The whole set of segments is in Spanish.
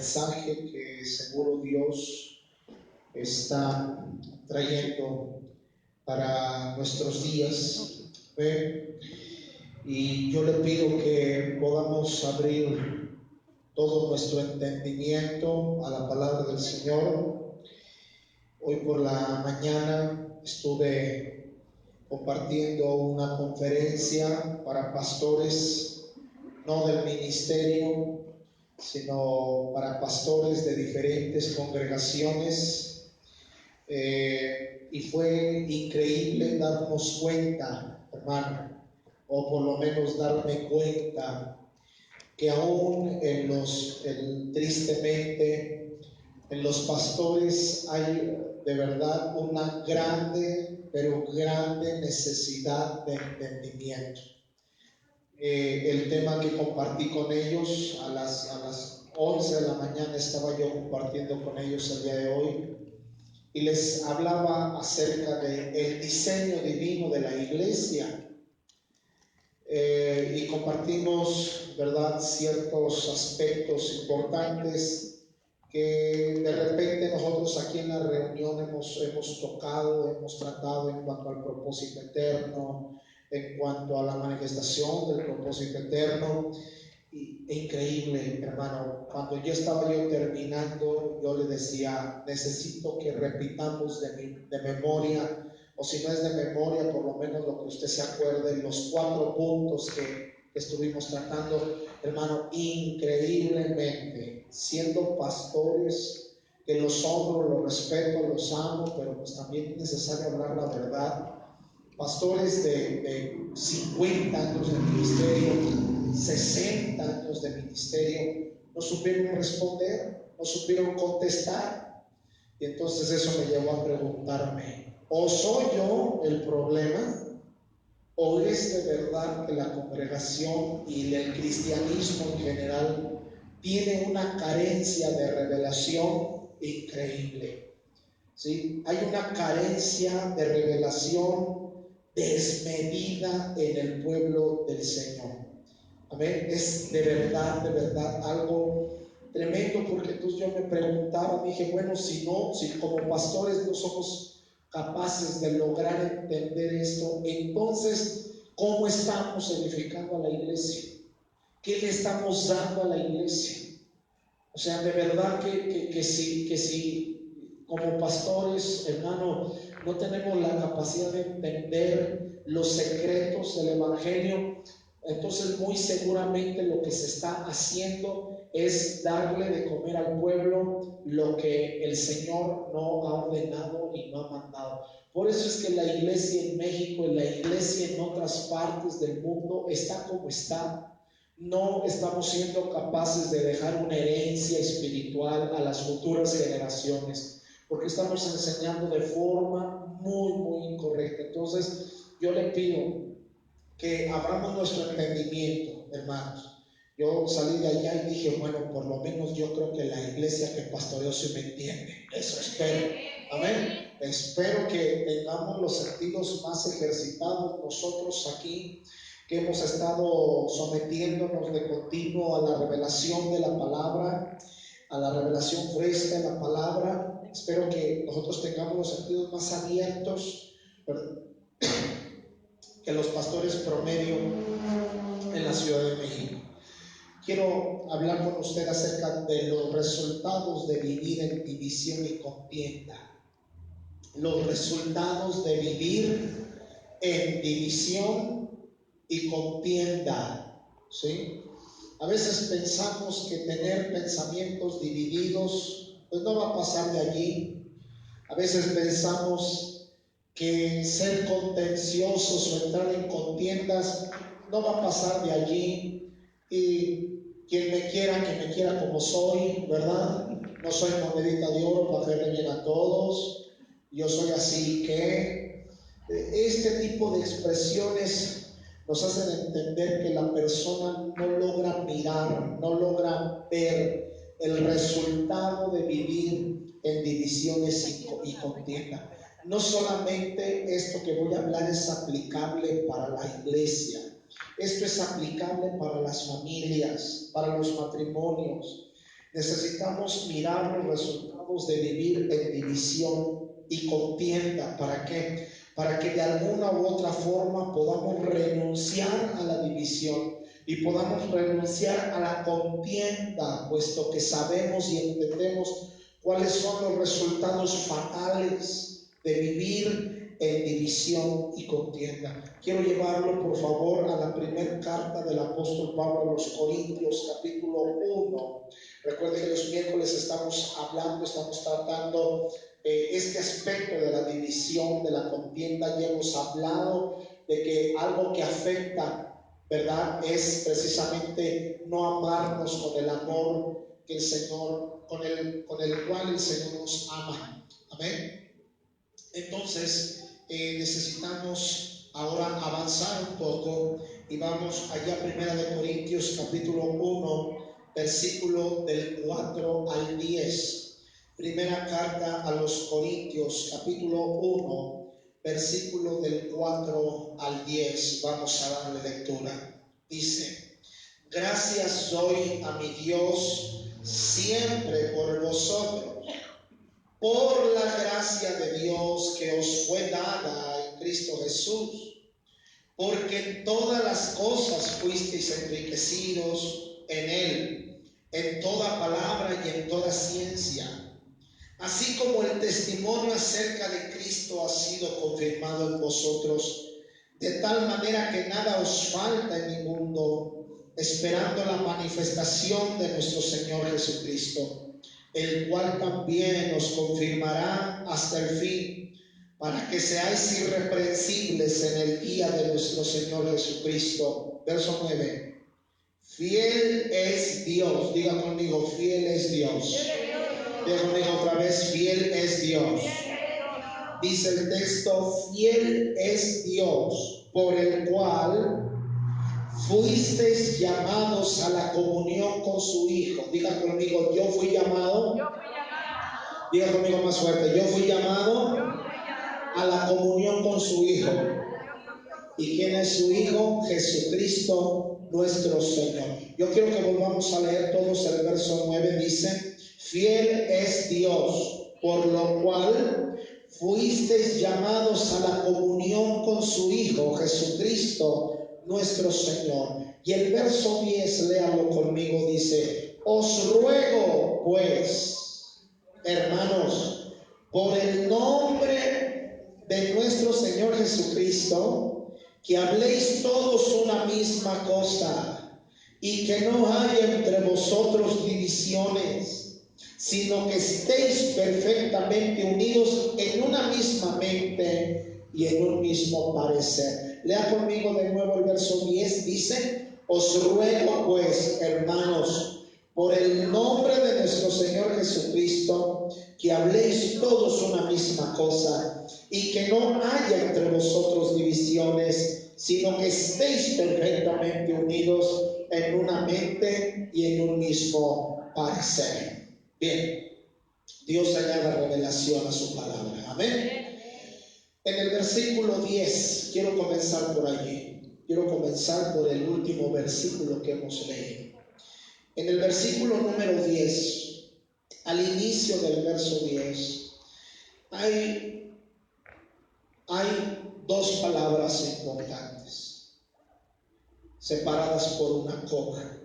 mensaje que seguro Dios está trayendo para nuestros días. ¿Ve? Y yo le pido que podamos abrir todo nuestro entendimiento a la palabra del Señor. Hoy por la mañana estuve compartiendo una conferencia para pastores, no del ministerio, sino para pastores de diferentes congregaciones. Y fue increíble darnos cuenta, hermano, o por lo menos darme cuenta, que aún tristemente, en los pastores hay de verdad una grande, pero grande necesidad de entendimiento. El tema que compartí con ellos a las 11 de la mañana estaba yo compartiendo con ellos el día de hoy y les hablaba acerca del diseño divino de la iglesia. Y compartimos, ¿verdad?, ciertos aspectos importantes que de repente nosotros aquí en la reunión hemos tocado, hemos tratado en cuanto al propósito eterno, en cuanto a la manifestación del propósito eterno. Increíble, hermano, cuando yo estaba terminando, yo le decía, necesito que repitamos de memoria, o si no es de memoria, por lo menos lo que usted se acuerde, los 4 puntos que estuvimos tratando, hermano. Increíblemente, siendo pastores, que los honro, los respeto, los amo, pero pues también es necesario hablar la verdad. Pastores de 50 años de ministerio, 60 años de ministerio, no supieron responder, no supieron contestar. Y entonces eso me llevó a preguntarme, ¿o soy yo el problema? ¿O es de verdad que la congregación y el cristianismo en general tiene una carencia de revelación increíble? ¿Sí? Hay una carencia de revelación desmedida en el pueblo del Señor. Amén. Es de verdad algo tremendo, porque entonces yo me preguntaba, dije, bueno, si como pastores no somos capaces de lograr entender esto, entonces, ¿cómo estamos edificando a la iglesia? ¿Qué le estamos dando a la iglesia? O sea, de verdad que si como pastores, hermano, no tenemos la capacidad de entender los secretos del evangelio, entonces muy seguramente lo que se está haciendo es darle de comer al pueblo lo que el Señor no ha ordenado y no ha mandado. Por eso es que la iglesia en México y la iglesia en otras partes del mundo está como está. No estamos siendo capaces de dejar una herencia espiritual a las futuras generaciones, porque estamos enseñando de forma muy incorrecta. Entonces yo le pido que abramos nuestro entendimiento, hermanos. Yo salí de allá y dije, bueno, por lo menos yo creo que la iglesia que pastoreo se me entiende. Eso espero. Amén. Espero que tengamos los sentidos más ejercitados nosotros aquí, que hemos estado sometiéndonos de continuo a la revelación de la palabra, a la revelación fresca de la palabra. Espero que nosotros tengamos los sentidos más abiertos que los pastores promedio en la Ciudad de México. Quiero hablar con usted acerca de los resultados de vivir en división y contienda. Los resultados de vivir en división y contienda, ¿sí? A veces pensamos que tener pensamientos divididos pues no va a pasar de allí. A veces pensamos que ser contenciosos o entrar en contiendas no va a pasar de allí, y quien me quiera, que me quiera como soy, ¿verdad? No soy monedita de oro para hacerle bien a todos, yo soy así que... Este tipo de expresiones nos hacen entender que la persona no logra mirar, no logra ver el resultado de vivir en divisiones y contienda. No solamente esto que voy a hablar es aplicable para la iglesia, esto es aplicable para las familias, para los matrimonios. Necesitamos mirar los resultados de vivir en división y contienda. ¿Para qué? Para que de alguna u otra forma podamos renunciar a la división y podamos renunciar a la contienda, puesto que sabemos y entendemos cuáles son los resultados fatales de vivir en división y contienda. Quiero llevarlo, por favor, a la primera carta del apóstol Pablo a los Corintios, capítulo 1. Recuerden que los miércoles estamos tratando este aspecto de la división, de la contienda. Ya hemos hablado de que algo que afecta, ¿verdad?, es precisamente no amarnos con el amor que el Señor, con el cual el Señor nos ama. Amén. Entonces, necesitamos ahora avanzar un poco y vamos allá a 1 Corintios capítulo 1, versículo del 4 al 10. Primera carta a los Corintios capítulo 1, versículo del 4 al 10. Vamos a darle lectura. Dice: gracias doy a mi Dios siempre por vosotros, por la gracia de Dios que os fue dada en Cristo Jesús, porque en todas las cosas fuisteis enriquecidos en Él, en toda palabra y en toda ciencia, así como el testimonio acerca de Cristo ha sido confirmado en vosotros, de tal manera que nada os falta en mi mundo, esperando la manifestación de nuestro Señor Jesucristo, el cual también os confirmará hasta el fin, para que seáis irreprensibles en el día de nuestro Señor Jesucristo. Verso 9. Fiel es Dios. Diga conmigo, fiel es Dios. Diga conmigo otra vez, fiel es Dios. Dice el texto: fiel es Dios, por el cual fuisteis llamados a la comunión con su Hijo. Diga conmigo, yo fui llamado. Diga conmigo más fuerte, yo fui llamado a la comunión con su Hijo. ¿Y quién es su Hijo? Jesucristo nuestro Señor. Yo quiero que volvamos a leer todos el verso 9. Dice: fiel es Dios, por lo cual fuisteis llamados a la comunión con su Hijo, Jesucristo nuestro Señor. Y el verso 10, léalo conmigo, dice: os ruego pues, hermanos, por el nombre de nuestro Señor Jesucristo, que habléis todos una misma cosa, y que no haya entre vosotros divisiones, sino que estéis perfectamente unidos en una misma mente y en un mismo parecer. Lea conmigo de nuevo el verso 10, dice: os ruego pues, hermanos, por el nombre de nuestro Señor Jesucristo, que habléis todos una misma cosa, y que no haya entre vosotros divisiones, sino que estéis perfectamente unidos en una mente y en un mismo parecer. Bien, Dios añada revelación a su palabra. Amén. En el versículo 10, quiero comenzar por allí. Quiero comenzar por el último versículo que hemos leído. En el versículo número 10, al inicio del verso 10, hay dos palabras importantes, separadas por una coma.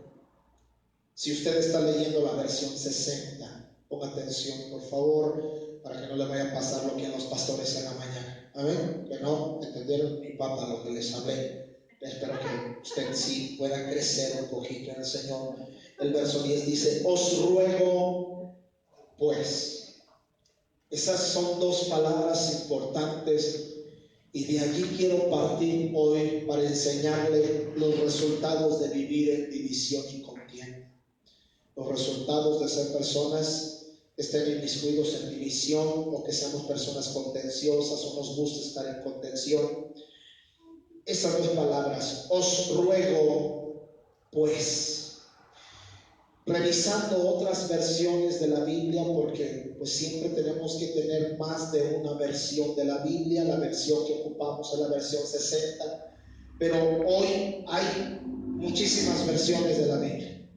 Si usted está leyendo la versión 60, ponga atención, por favor, para que no le vaya a pasar lo que a los pastores en la mañana. Amén. Que no entendieron mi papá lo que les hablé. Espero que usted sí pueda crecer un poquito en el Señor. El verso 10 dice: os ruego pues. Esas son dos palabras importantes, y de allí quiero partir hoy para enseñarle los resultados de vivir en división y contienda. Los resultados de ser personas que estén inmiscuidos en división, o que seamos personas contenciosas o nos gusta estar en contención. Esas dos palabras: os ruego pues. Revisando otras versiones de la Biblia, porque pues siempre tenemos que tener más de una versión de la Biblia. La versión que ocupamos es la versión 60, pero hoy hay muchísimas versiones de la Biblia.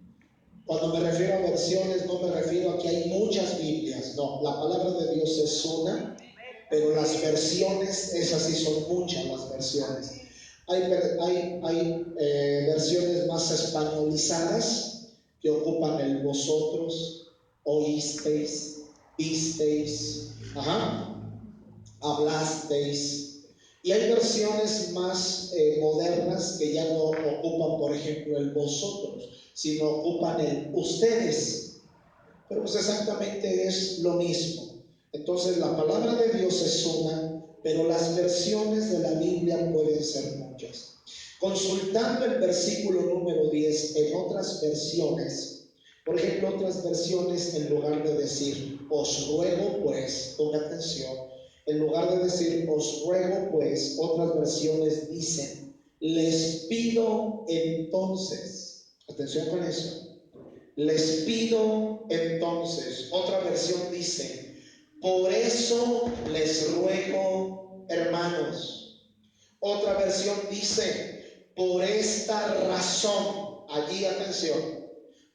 Cuando me refiero a versiones, no me refiero a que hay muchas Biblias, no, la palabra de Dios es una, pero las versiones, esas sí son muchas las versiones. Hay versiones más españolizadas que ocupan el vosotros, oísteis, visteis, hablasteis. Y hay versiones más modernas que ya no ocupan, por ejemplo, el vosotros, sino ocupan el ustedes. Pero pues exactamente es lo mismo. Entonces la palabra de Dios es una, pero las versiones de la Biblia pueden ser muchas. Consultando el versículo número 10 en otras versiones, por ejemplo, otras versiones, en lugar de decir os ruego pues, ponga atención, en lugar de decir os ruego pues, otras versiones dicen les pido entonces. Atención con eso. Les pido entonces. Otra versión dice por eso les ruego, hermanos. Otra versión dice por esta razón. Allí atención.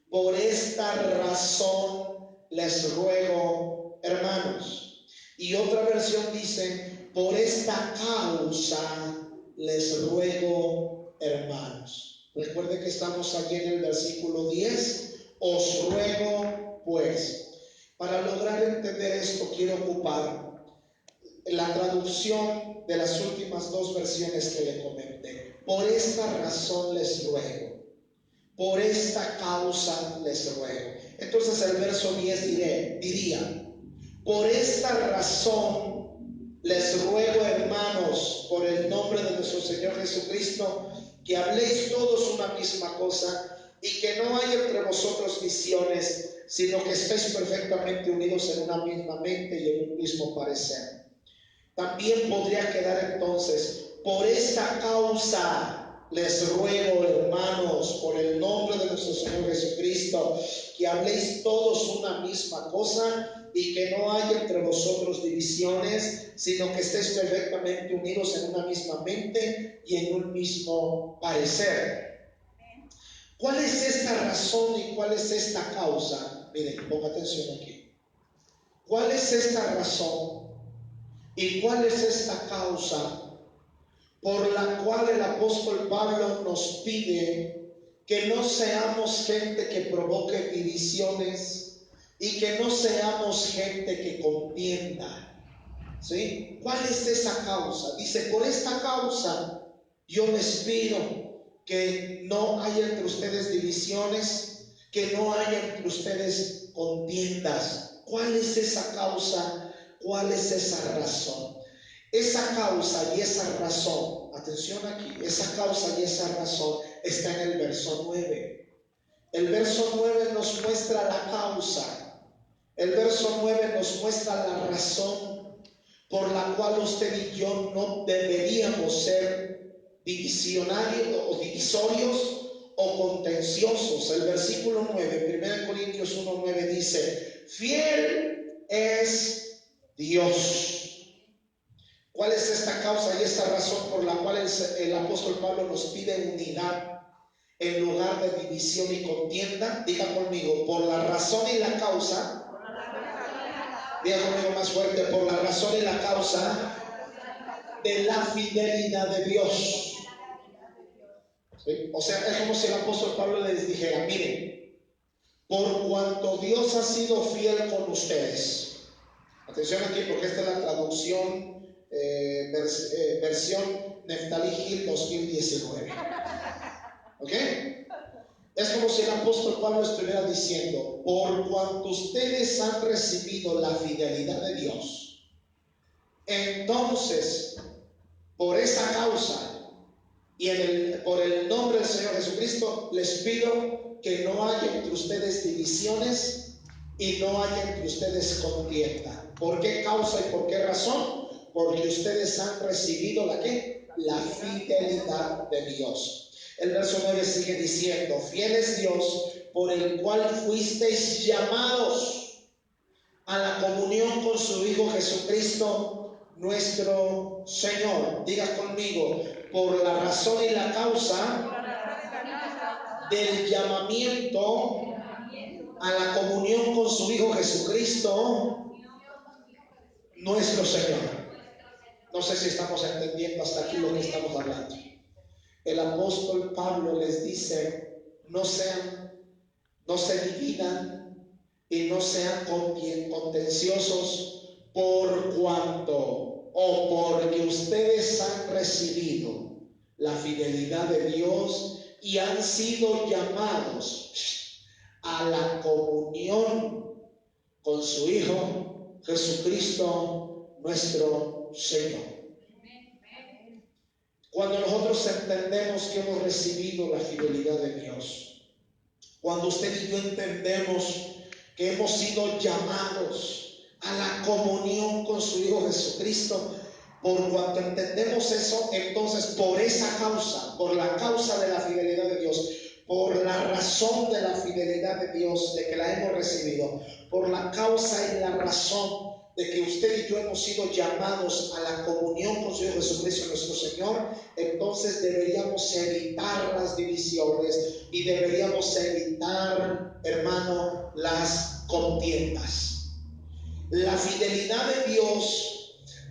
Por esta razón les ruego, hermanos. Y otra versión dice por esta causa les ruego, hermanos. Recuerde que estamos aquí en el versículo 10. Os ruego pues. Para lograr entender esto quiero ocupar la traducción de las últimas dos versiones que le comenté. Por esta razón les ruego. Por esta causa les ruego. Entonces el verso 10 diría por esta razón les ruego, hermanos, por el nombre de nuestro Señor Jesucristo, que habléis todos una misma cosa y que no haya entre vosotros divisiones, sino que estéis perfectamente unidos en una misma mente y en un mismo parecer. También podría quedar entonces, por esta causa les ruego, hermanos, por el nombre de nuestro Señor Jesucristo, que habléis todos una misma cosa y que no haya entre vosotros divisiones, sino que estéis perfectamente unidos en una misma mente y en un mismo parecer. ¿Cuál es esta razón y cuál es esta causa? Miren, ponga atención aquí. ¿Cuál es esta razón y cuál es esta causa por la cual el apóstol Pablo nos pide que no seamos gente que provoque divisiones y que no seamos gente que contienda? ¿Sí? ¿Cuál es esa causa? Dice, por esta causa yo les pido que no haya entre ustedes divisiones, que no haya entre ustedes contiendas. ¿Cuál es esa causa? ¿Cuál es esa razón? Esa causa y esa razón, atención aquí, esa causa y esa razón está en el verso 9. El verso 9 nos muestra la causa. El verso 9 nos muestra la razón por la cual usted y yo no deberíamos ser divisionarios o divisorios o contenciosos. El versículo 9, 1 Corintios 1:9 dice, fiel es Dios. ¿Cuál es esta causa y esta razón por la cual el apóstol Pablo nos pide unidad en lugar de división y contienda? Diga conmigo, por la razón y la causa. Diga conmigo más fuerte, por la razón y la causa de la fidelidad de Dios. ¿Sí? O sea, es como si el apóstol Pablo les dijera, miren, por cuanto Dios ha sido fiel con ustedes. Atención aquí porque esta es la traducción versión Neftalí Gil 2019. ¿Ok? Es como si el apóstol Pablo estuviera diciendo, por cuanto ustedes han recibido la fidelidad de Dios, entonces, por esa causa y por el nombre del Señor Jesucristo, les pido que no haya entre ustedes divisiones y no haya entre ustedes contienda. ¿Por qué causa y por qué razón? Porque ustedes han recibido ¿la qué? La fidelidad de Dios. El verso 9 sigue diciendo, fiel es Dios por el cual fuisteis llamados a la comunión con su Hijo Jesucristo, nuestro Señor. Diga conmigo, por la razón y la causa del llamamiento a la comunión con su Hijo Jesucristo, nuestro Señor. No sé si estamos entendiendo hasta aquí lo que estamos hablando. El apóstol Pablo les dice, no se dividan y no sean contenciosos por cuanto o porque ustedes han recibido la fidelidad de Dios y han sido llamados a la comunión con su Hijo Jesucristo nuestro Señor. Cuando nosotros entendemos que hemos recibido la fidelidad de Dios, cuando usted y yo entendemos que hemos sido llamados a la comunión con su Hijo Jesucristo, por cuanto entendemos eso, entonces por esa causa, por la causa de la fidelidad de Dios, por la razón de la fidelidad de Dios, de que la hemos recibido, por la causa y la razón de que usted y yo hemos sido llamados a la comunión con su Hijo Jesucristo nuestro Señor, entonces deberíamos evitar las divisiones y deberíamos evitar, hermano, las contiendas. La fidelidad de Dios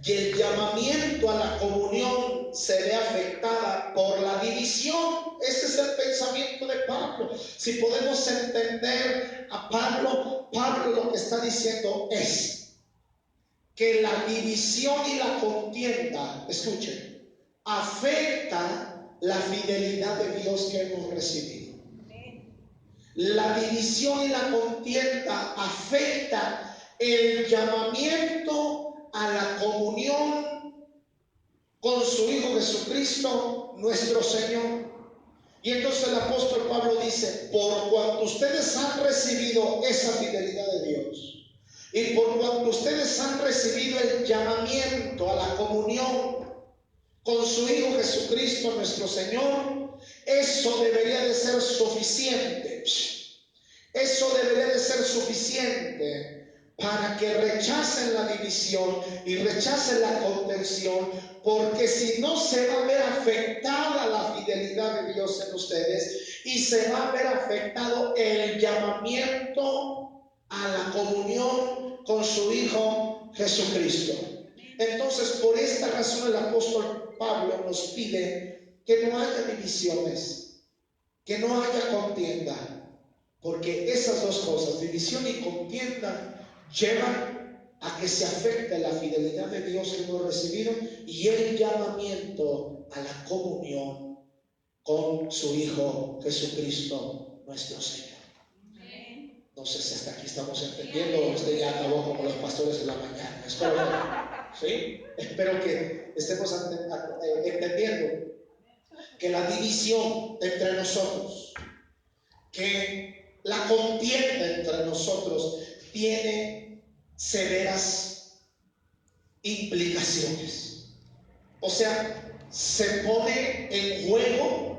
y el llamamiento a la comunión se ve afectada por la división. Ese es el pensamiento de Pablo. Si podemos entender a Pablo lo que está diciendo es que la división y la contienda, escuchen, afecta la fidelidad de Dios que hemos recibido. La división y la contienda afecta el llamamiento a la comunión con su Hijo Jesucristo, nuestro Señor. Y entonces el apóstol Pablo dice, por cuanto ustedes han recibido esa fidelidad de Dios, y por cuanto ustedes han recibido el llamamiento a la comunión con su Hijo Jesucristo nuestro Señor, eso debería de ser suficiente. Eso debería de ser suficiente para que rechacen la división y rechacen la contención, porque si no se va a ver afectada la fidelidad de Dios en ustedes y se va a ver afectado el llamamiento a la comunión con su Hijo Jesucristo. Entonces, por esta razón el apóstol Pablo nos pide que no haya divisiones, que no haya contienda, porque esas dos cosas, división y contienda, llevan a que se afecte la fidelidad de Dios que hemos recibido y el llamamiento a la comunión con su Hijo Jesucristo nuestro Señor. No sé si hasta aquí estamos entendiendo o usted ya acabó como los pastores de la mañana. Espero que estemos entendiendo que la división entre nosotros, que la contienda entre nosotros tiene severas implicaciones. O sea, se pone en juego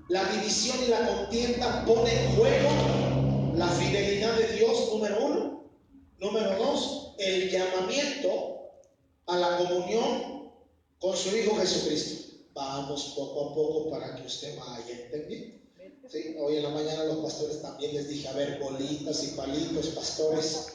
la división y la contienda, pone en juego la fidelidad de Dios, número uno. Número dos, el llamamiento a la comunión con su Hijo Jesucristo. Vamos poco a poco para que usted vaya entendiendo. ¿Sí? Hoy en la mañana los pastores también les dije, a ver, bolitas y palitos, pastores.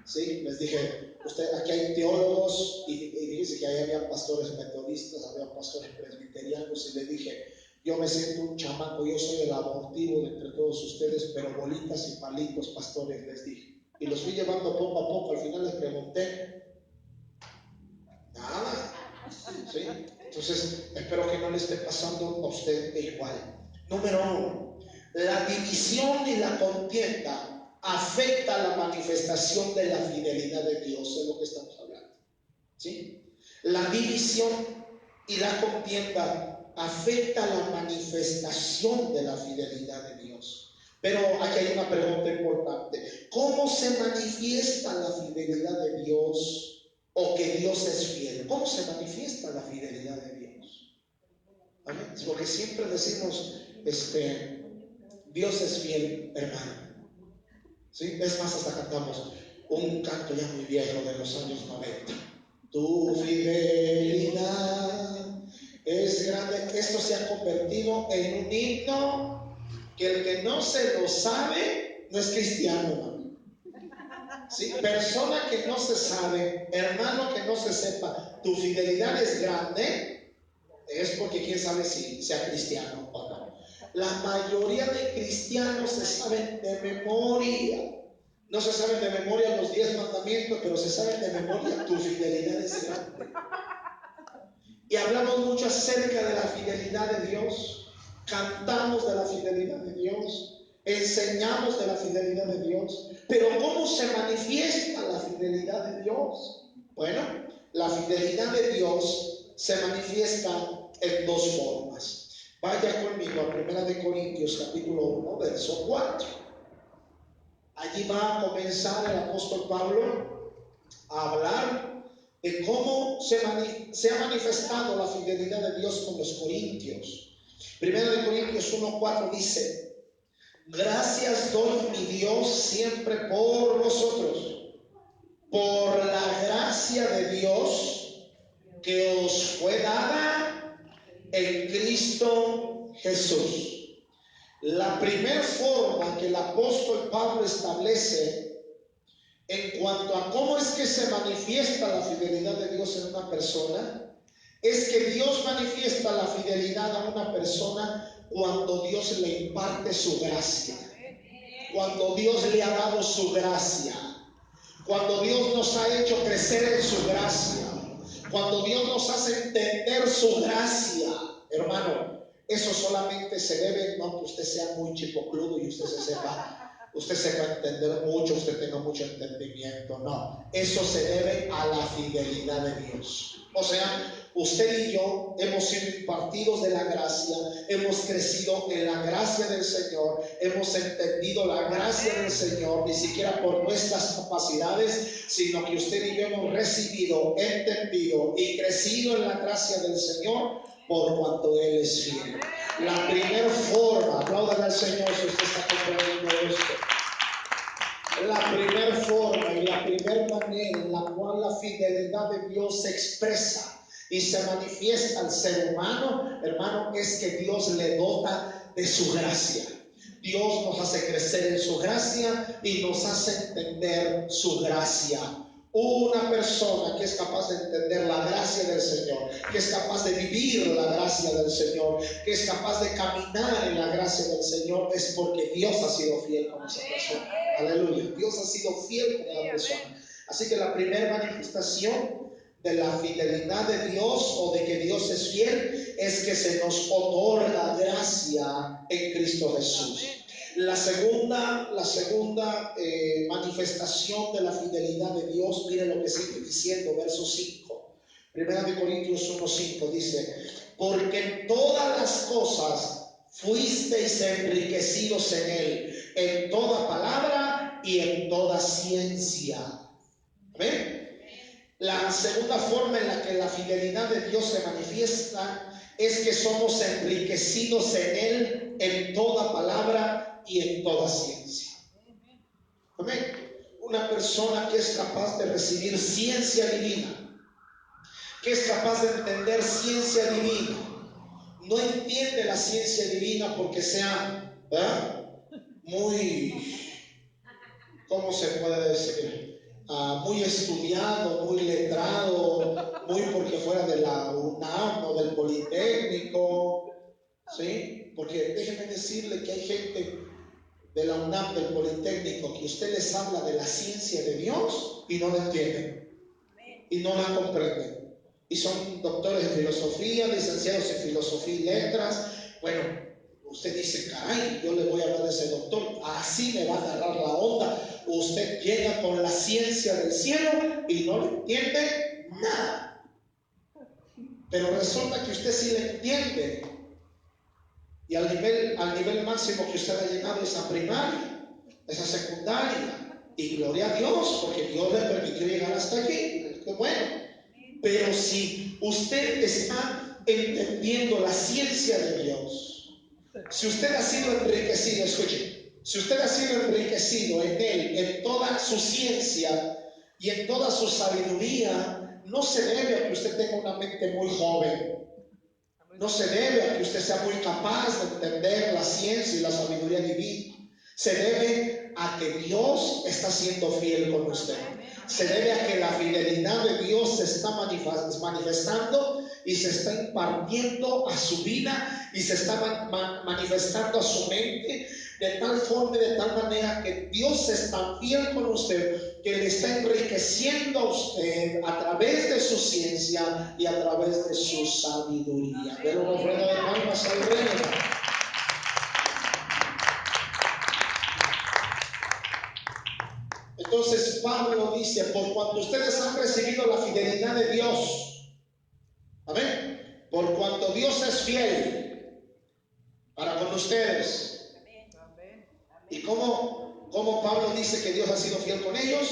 ¿Sí? Les dije, aquí hay teólogos y dice que ahí había pastores metodistas, había pastores presbiterianos, y les dije, yo me siento un chamaco, yo soy el abortivo de entre todos ustedes, pero bolitas y palitos, pastores, les dije. Y los fui llevando poco a poco. Al final les pregunté, nada. ¿Sí? Entonces, espero que no le esté pasando a usted igual. Número uno, la división y la contienda afecta la manifestación de la fidelidad de Dios, es lo que estamos hablando. ¿Sí? La división y la contienda afecta la manifestación de la fidelidad de Dios. Pero aquí hay una pregunta importante. ¿Cómo se manifiesta la fidelidad de Dios o que Dios es fiel? ¿Cómo se manifiesta la fidelidad de Dios? ¿Amén? Porque siempre decimos, Dios es fiel, hermano. ¿Sí? Es más, hasta cantamos un canto ya muy viejo de los años 90. Tu fidelidad es grande. Esto se ha convertido en un himno que el que no se lo sabe no es cristiano, hermano. ¿Sí? Persona que no se sabe, hermano que no se sepa, tu fidelidad es grande, es porque quién sabe si sea cristiano o no. La mayoría de cristianos se saben de memoria. No se saben de memoria los 10 mandamientos, pero se saben de memoria tu fidelidad es grande. Y hablamos mucho acerca de la fidelidad de Dios, cantamos de la fidelidad de Dios, enseñamos de la fidelidad de Dios, pero ¿cómo se manifiesta la fidelidad de Dios? Bueno, la fidelidad de Dios se manifiesta en dos formas. Vaya conmigo a 1 Corintios capítulo 1, verso 4. Allí va a comenzar el apóstol Pablo a hablar de cómo se ha manifestado la fidelidad de Dios con los corintios. 1 Corintios 1:4 dice: gracias doy mi Dios siempre por vosotros, por la gracia de Dios que os fue dada en Cristo Jesús. La primera forma que el apóstol Pablo establece en cuanto a cómo es que se manifiesta la fidelidad de Dios en una persona, es que Dios manifiesta la fidelidad a una persona cuando Dios le imparte su gracia, cuando Dios le ha dado su gracia, cuando Dios nos ha hecho crecer en su gracia, cuando Dios nos hace entender su gracia. Hermano, eso solamente se debe, no que usted sea muy chipocludo y usted sepa entender mucho, usted tenga mucho entendimiento. No, eso se debe a la fidelidad de Dios. O sea, usted y yo hemos sido impartidos de la gracia, hemos crecido en la gracia del Señor, hemos entendido la gracia del Señor, ni siquiera por nuestras capacidades, sino que usted y yo hemos recibido, entendido y crecido en la gracia del Señor por cuanto Él es fiel. La primera forma, apláudale al Señor si usted está comprendiendo esto. La primera forma y la primera manera en la cual la fidelidad de Dios se expresa y se manifiesta al ser humano, hermano, es que Dios le dota de su gracia. Dios nos hace crecer en su gracia y nos hace entender su gracia. Una persona que es capaz de entender la gracia del Señor, que es capaz de vivir la gracia del Señor, que es capaz de caminar en la gracia del Señor, es porque Dios ha sido fiel con esa persona. Aleluya. Dios ha sido fiel con esa persona. Así que la primera manifestación de la fidelidad de Dios o de que Dios es fiel es que se nos otorga gracia en Cristo Jesús. La segunda manifestación de la fidelidad de Dios, mire lo que sigue diciendo, verso 5. 1 Corintios 1:5 dice: porque en todas las cosas fuisteis enriquecidos en Él, en toda palabra y en toda ciencia. ¿Amén? La segunda forma en la que la fidelidad de Dios se manifiesta es que somos enriquecidos en Él en toda palabra y en toda ciencia. Amén. Una persona que es capaz de recibir ciencia divina, que es capaz de entender ciencia divina, no entiende la ciencia divina porque sea muy, ¿cómo se puede decir? Muy estudiado, muy letrado, muy porque fuera de la UNAM o del Politécnico, ¿sí? Porque déjenme decirle que hay gente de la UNAM, del Politécnico, que usted les habla de la ciencia de Dios y no la entienden y no la comprenden. Y son doctores en filosofía, licenciados en filosofía y letras. Bueno, usted dice, caray, yo le voy a hablar de ese doctor, así me va a agarrar la onda. Usted llega con la ciencia del cielo y no le entiende nada. Pero resulta que usted sí le entiende. Y al nivel máximo que usted ha llegado es a primaria, es a secundaria. Y gloria a Dios, porque Dios le permitió llegar hasta aquí. Qué bueno. Pero si usted está entendiendo la ciencia de Dios, si usted ha sido enriquecido, escuche, si usted ha sido enriquecido en Él, en toda su ciencia y en toda su sabiduría, no se debe a que usted tenga una mente muy joven. No se debe a que usted sea muy capaz de entender la ciencia y la sabiduría divina. Se debe a que Dios está siendo fiel con usted. Se debe a que la fidelidad de Dios se está manifestando y se está impartiendo a su vida y se está manifestando a su mente de tal forma y de tal manera que Dios es tan fiel con usted que le está enriqueciendo a usted a través de su ciencia y a través de su sabiduría. De una ofrenda de palmas al Rey. Entonces Pablo dice, por cuanto ustedes han recibido la fidelidad de Dios, amén, por cuanto Dios es fiel para con ustedes. ¿Y cómo Pablo dice que Dios ha sido fiel con ellos?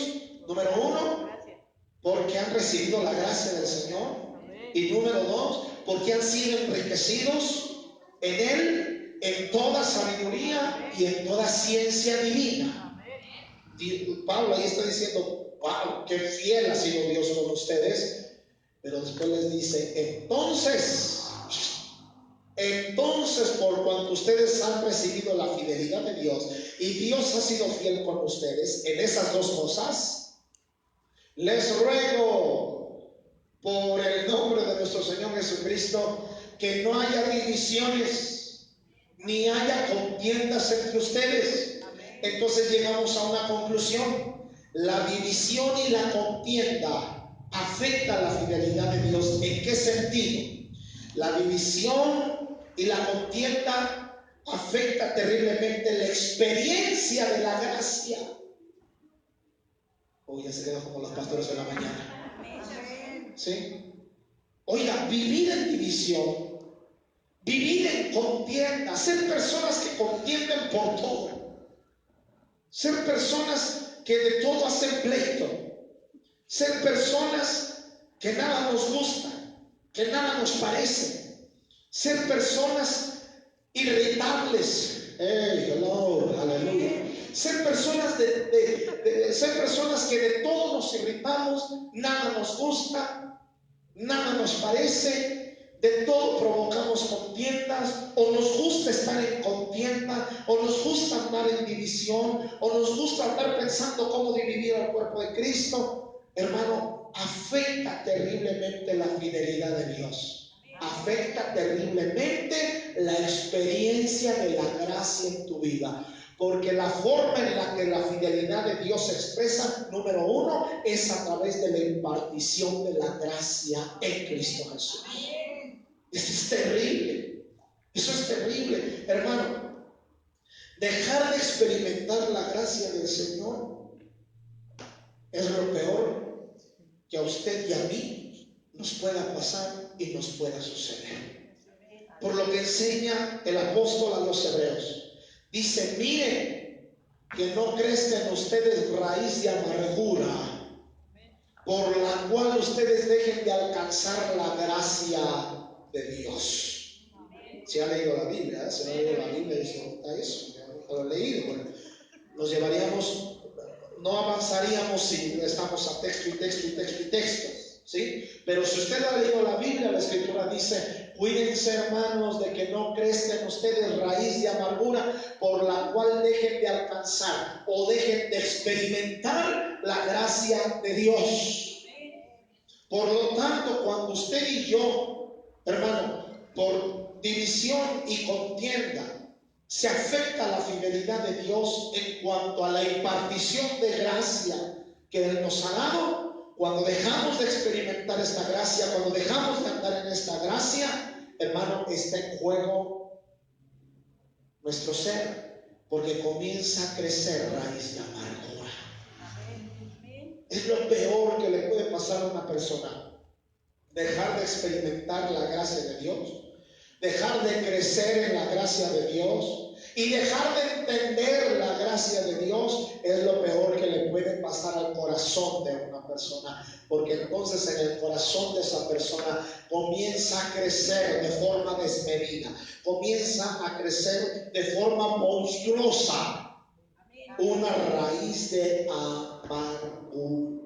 Número uno, porque han recibido la gracia del Señor. Y número dos, porque han sido enriquecidos en Él, en toda sabiduría y en toda ciencia divina. Pablo ahí está diciendo, wow, qué fiel ha sido Dios con ustedes. Pero después les dice, entonces por cuanto ustedes han recibido la fidelidad de Dios y Dios ha sido fiel con ustedes en esas dos cosas, les ruego por el nombre de nuestro Señor Jesucristo que no haya divisiones ni haya contiendas entre ustedes. Entonces llegamos a una conclusión. La división y la contienda afecta la fidelidad de Dios. ¿En qué sentido? La división y la contienda afecta terriblemente la experiencia de la gracia. Hoy ya se queda como los pastores de la mañana. ¿Sí? Oiga, vivir en división, vivir en contienda, ser personas que contienden por todo. Ser personas que de todo hacen pleito. Ser personas que nada nos gusta, que nada nos parece. Ser personas irritables. Hey, hello, aleluya. Ser personas ser personas que de todo nos irritamos, nada nos gusta, nada nos parece. De todo provocamos contiendas, o nos gusta estar en contienda, o nos gusta andar en división, o nos gusta andar pensando cómo dividir al cuerpo de Cristo. Hermano, afecta terriblemente la fidelidad de Dios. Afecta terriblemente la experiencia de la gracia en tu vida. Porque la forma en la que la fidelidad de Dios se expresa, número uno, es a través de la impartición de la gracia en Cristo Jesús. Eso es terrible. Eso es terrible, hermano. Dejar de experimentar la gracia del Señor es lo peor que a usted y a mí nos pueda pasar y nos pueda suceder. Por lo que enseña el apóstol a los hebreos. Dice, miren que no crezca en ustedes raíz de amargura, por la cual ustedes dejen de alcanzar la gracia de Dios. Se ha leído la Biblia, se ha leído la Biblia y se nota eso. No lo he leído. Bueno, nos llevaríamos, no avanzaríamos si estamos a texto y texto y texto y texto, ¿sí? Pero si usted ha leído la Biblia, la Escritura dice, cuídense, hermanos, de que no crezca en ustedes raíz de amargura, por la cual dejen de alcanzar o dejen de experimentar la gracia de Dios. Por lo tanto, cuando usted y yo, hermano, por división y contienda, se afecta la fidelidad de Dios en cuanto a la impartición de gracia que Él nos ha dado, cuando dejamos de experimentar esta gracia, cuando dejamos de andar en esta gracia, hermano, está en juego nuestro ser, porque comienza a crecer raíz de amargura. Es lo peor que le puede pasar a una persona. Dejar de experimentar la gracia de Dios, dejar de crecer en la gracia de Dios y dejar de entender la gracia de Dios es lo peor que le puede pasar al corazón de una persona, porque entonces en el corazón de esa persona comienza a crecer de forma desmedida, comienza a crecer de forma monstruosa una raíz de amargura.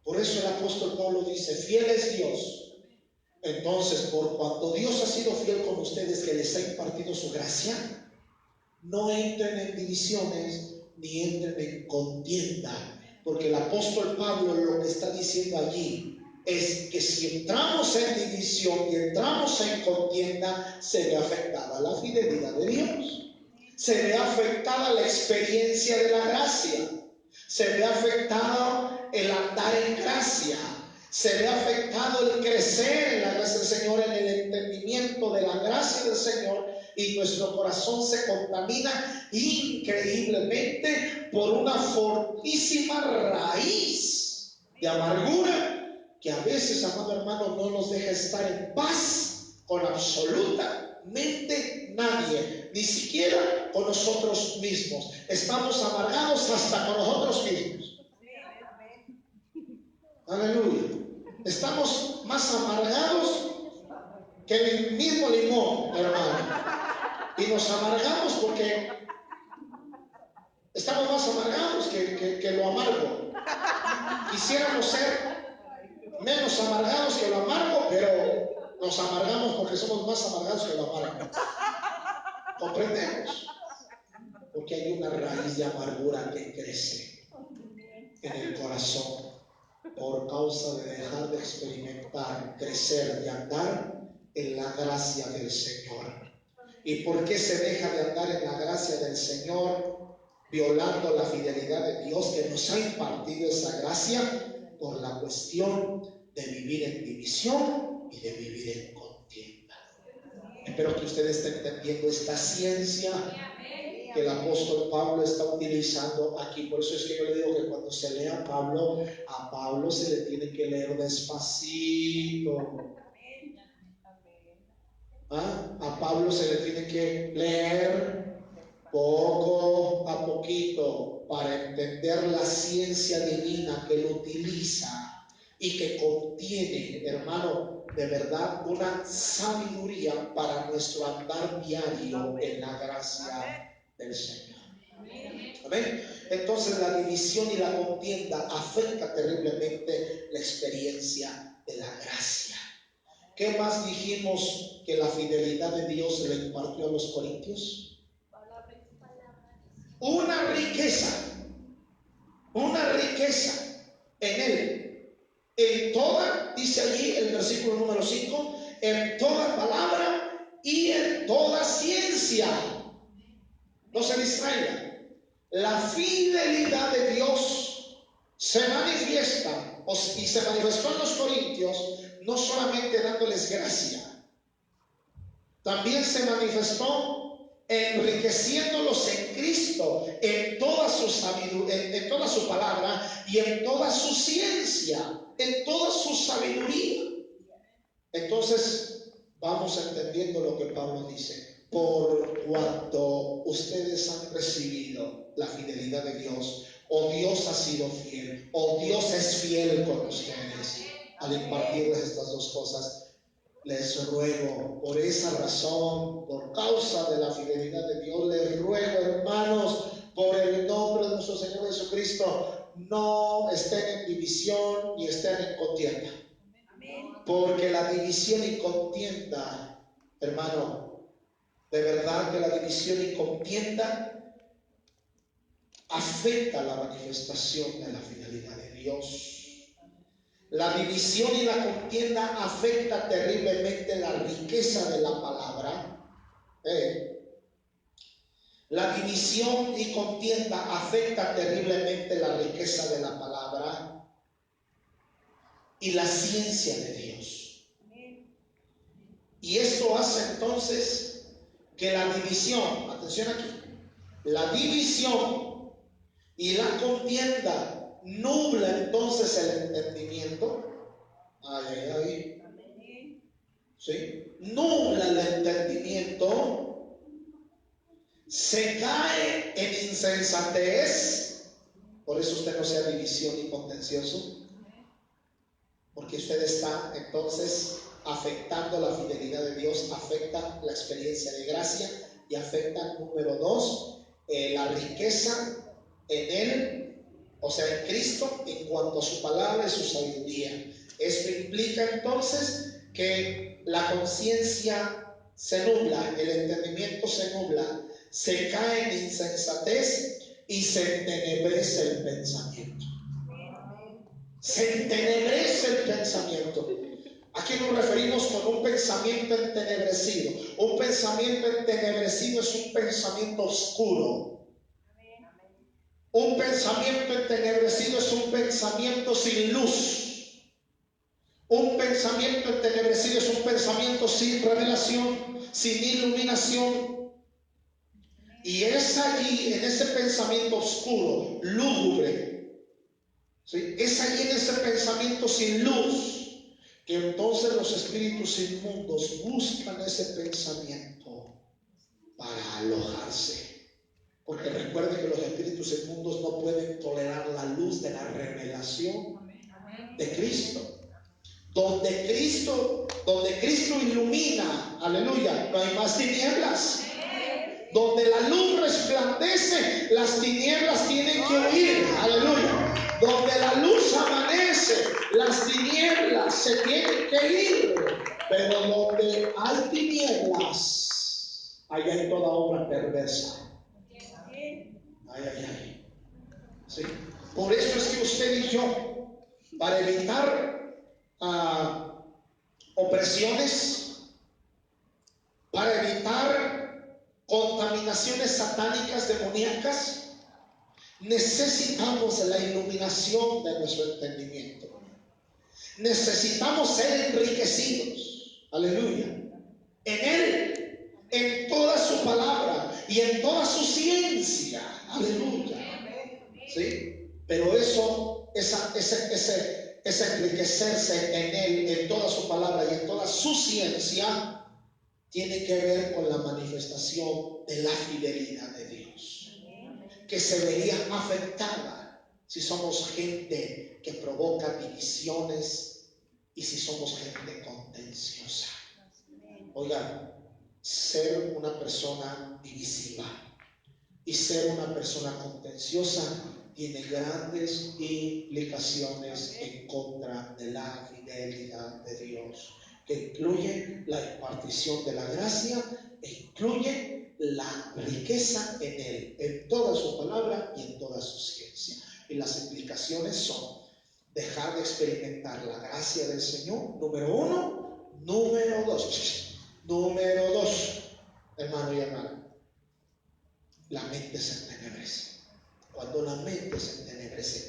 Por eso el apóstol Pablo dice, fiel es Dios, Entonces, por cuanto Dios ha sido fiel con ustedes, que les ha impartido su gracia, no entren en divisiones ni entren en contienda, porque el apóstol Pablo lo que está diciendo allí es que si entramos en división y entramos en contienda, se ve afectada la fidelidad de Dios, se ve afectada la experiencia de la gracia, se ve afectado el andar en gracia, se ve afectado el crecer en la gracia del Señor, en el entendimiento de la gracia del Señor, y nuestro corazón se contamina increíblemente por una fortísima raíz de amargura que a veces, amado hermano, no nos deja estar en paz con absolutamente nadie, ni siquiera con nosotros mismos. Estamos amargados hasta con nosotros mismos. Aleluya. Estamos más amargados que el mismo limón, hermano. Y nos amargamos porque estamos más amargados que lo amargo. Quisiéramos ser menos amargados que lo amargo, pero nos amargamos porque somos más amargados que lo amargo. ¿Comprendemos? Porque hay una raíz de amargura que crece en el corazón por causa de dejar de experimentar, crecer y andar en la gracia del Señor. ¿Y por qué se deja de andar en la gracia del Señor, violando la fidelidad de Dios que nos ha impartido esa gracia? Por la cuestión de vivir en división y de vivir en contienda. Espero que usted esté entendiendo esta ciencia que el apóstol Pablo está utilizando aquí. Por eso es que yo le digo que cuando se lea a Pablo se le tiene que leer despacito. A Pablo se le tiene que leer poco a poquito para entender la ciencia divina que él utiliza y que contiene, hermano, de verdad una sabiduría para nuestro andar diario en la gracia del Señor. Amén. Entonces la división y la contienda afecta terriblemente la experiencia de la gracia. ¿Qué más dijimos que la fidelidad de Dios se le impartió a los corintios? Una riqueza en él, en toda, dice allí el versículo número 5, en toda palabra y en toda ciencia. No se distraiga. La fidelidad de Dios se manifiesta y se manifestó en los corintios no solamente dándoles gracia, también se manifestó enriqueciéndolos en Cristo, en toda su sabiduría, en toda su palabra y en toda su ciencia, en toda su sabiduría. Entonces vamos entendiendo lo que Pablo dice. Por cuanto ustedes han recibido la fidelidad de Dios, o Dios ha sido fiel, o Dios es fiel con ustedes al impartirles estas dos cosas, les ruego, por esa razón, por causa de la fidelidad de Dios, les ruego, hermanos, por el nombre de nuestro Señor Jesucristo, no estén en división ni estén en contienda. Porque la división y contienda, hermano, de verdad que la división y contienda afecta la manifestación de la fidelidad de Dios. La división y la contienda afecta terriblemente la riqueza de la palabra. La división y contienda afecta terriblemente la riqueza de la palabra y la ciencia de Dios. Y esto hace entonces que la división, atención aquí, la división y la contienda nubla entonces el entendimiento. ¿Sí? Nubla el entendimiento, se cae en insensatez. Por eso usted no sea división y contencioso, porque usted está entonces afectando la fidelidad de Dios, afecta la experiencia de gracia y afecta, número 2, la riqueza en Él, o sea, en Cristo, en cuanto a su palabra y su sabiduría. Esto implica entonces que la conciencia se nubla, el entendimiento se nubla, se cae en insensatez y se entenebrece el pensamiento. Se entenebrece el pensamiento. ¿A qué nos referimos con un pensamiento entenebrecido? Un pensamiento entenebrecido es un pensamiento oscuro. Un pensamiento entenebrecido es un pensamiento sin luz. Un pensamiento entenebrecido es un pensamiento sin revelación, sin iluminación. Y es allí, en ese pensamiento oscuro, lúgubre, ¿sí? Es allí en ese pensamiento sin luz, que entonces los espíritus inmundos buscan ese pensamiento para alojarse. Porque recuerden que los espíritus inmundos no pueden tolerar la luz de la revelación de Cristo. Donde Cristo ilumina, aleluya, no hay más tinieblas. Donde la luz resplandece, las tinieblas tienen que huir, aleluya. Donde la luz amanece, las tinieblas se tienen que ir. Pero donde hay tinieblas, ahí hay toda obra perversa. Ay. ¿Sí? Por eso es que usted y yo, para evitar opresiones, para evitar contaminaciones satánicas, demoníacas, necesitamos la iluminación de nuestro entendimiento. Necesitamos ser enriquecidos, aleluya, en Él, en toda su palabra y en toda su ciencia, aleluya. ¿Sí? Pero ese enriquecerse en Él, en toda su palabra y en toda su ciencia, tiene que ver con la manifestación de la fidelidad de Dios, que se vería afectada si somos gente que provoca divisiones y si somos gente contenciosa. Oigan, ser una persona divisiva y ser una persona contenciosa tiene grandes implicaciones en contra de la fidelidad de Dios, que incluye la impartición de la gracia e incluye la riqueza en Él, en toda su palabra y en toda su ciencia. Y las implicaciones son dejar de experimentar la gracia del Señor, número uno. Número dos, hermano y hermana, la mente se entenebrece. Cuando la mente se entenebrece,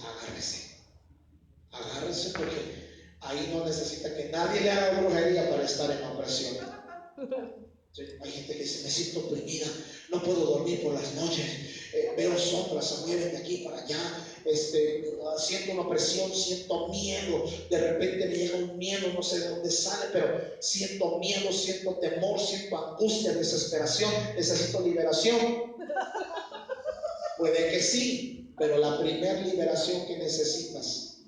agárrese porque ahí no necesita que nadie le haga brujería para estar en opresión. ¿Sí? Hay gente que dice, me siento oprimida, no puedo dormir por las noches, veo sombras, se mueven de aquí para allá, siento una opresión, siento miedo, de repente me llega un miedo, no sé de dónde sale, pero siento miedo, siento temor, siento angustia, desesperación, necesito liberación. Puede que sí, pero la primera liberación que necesitas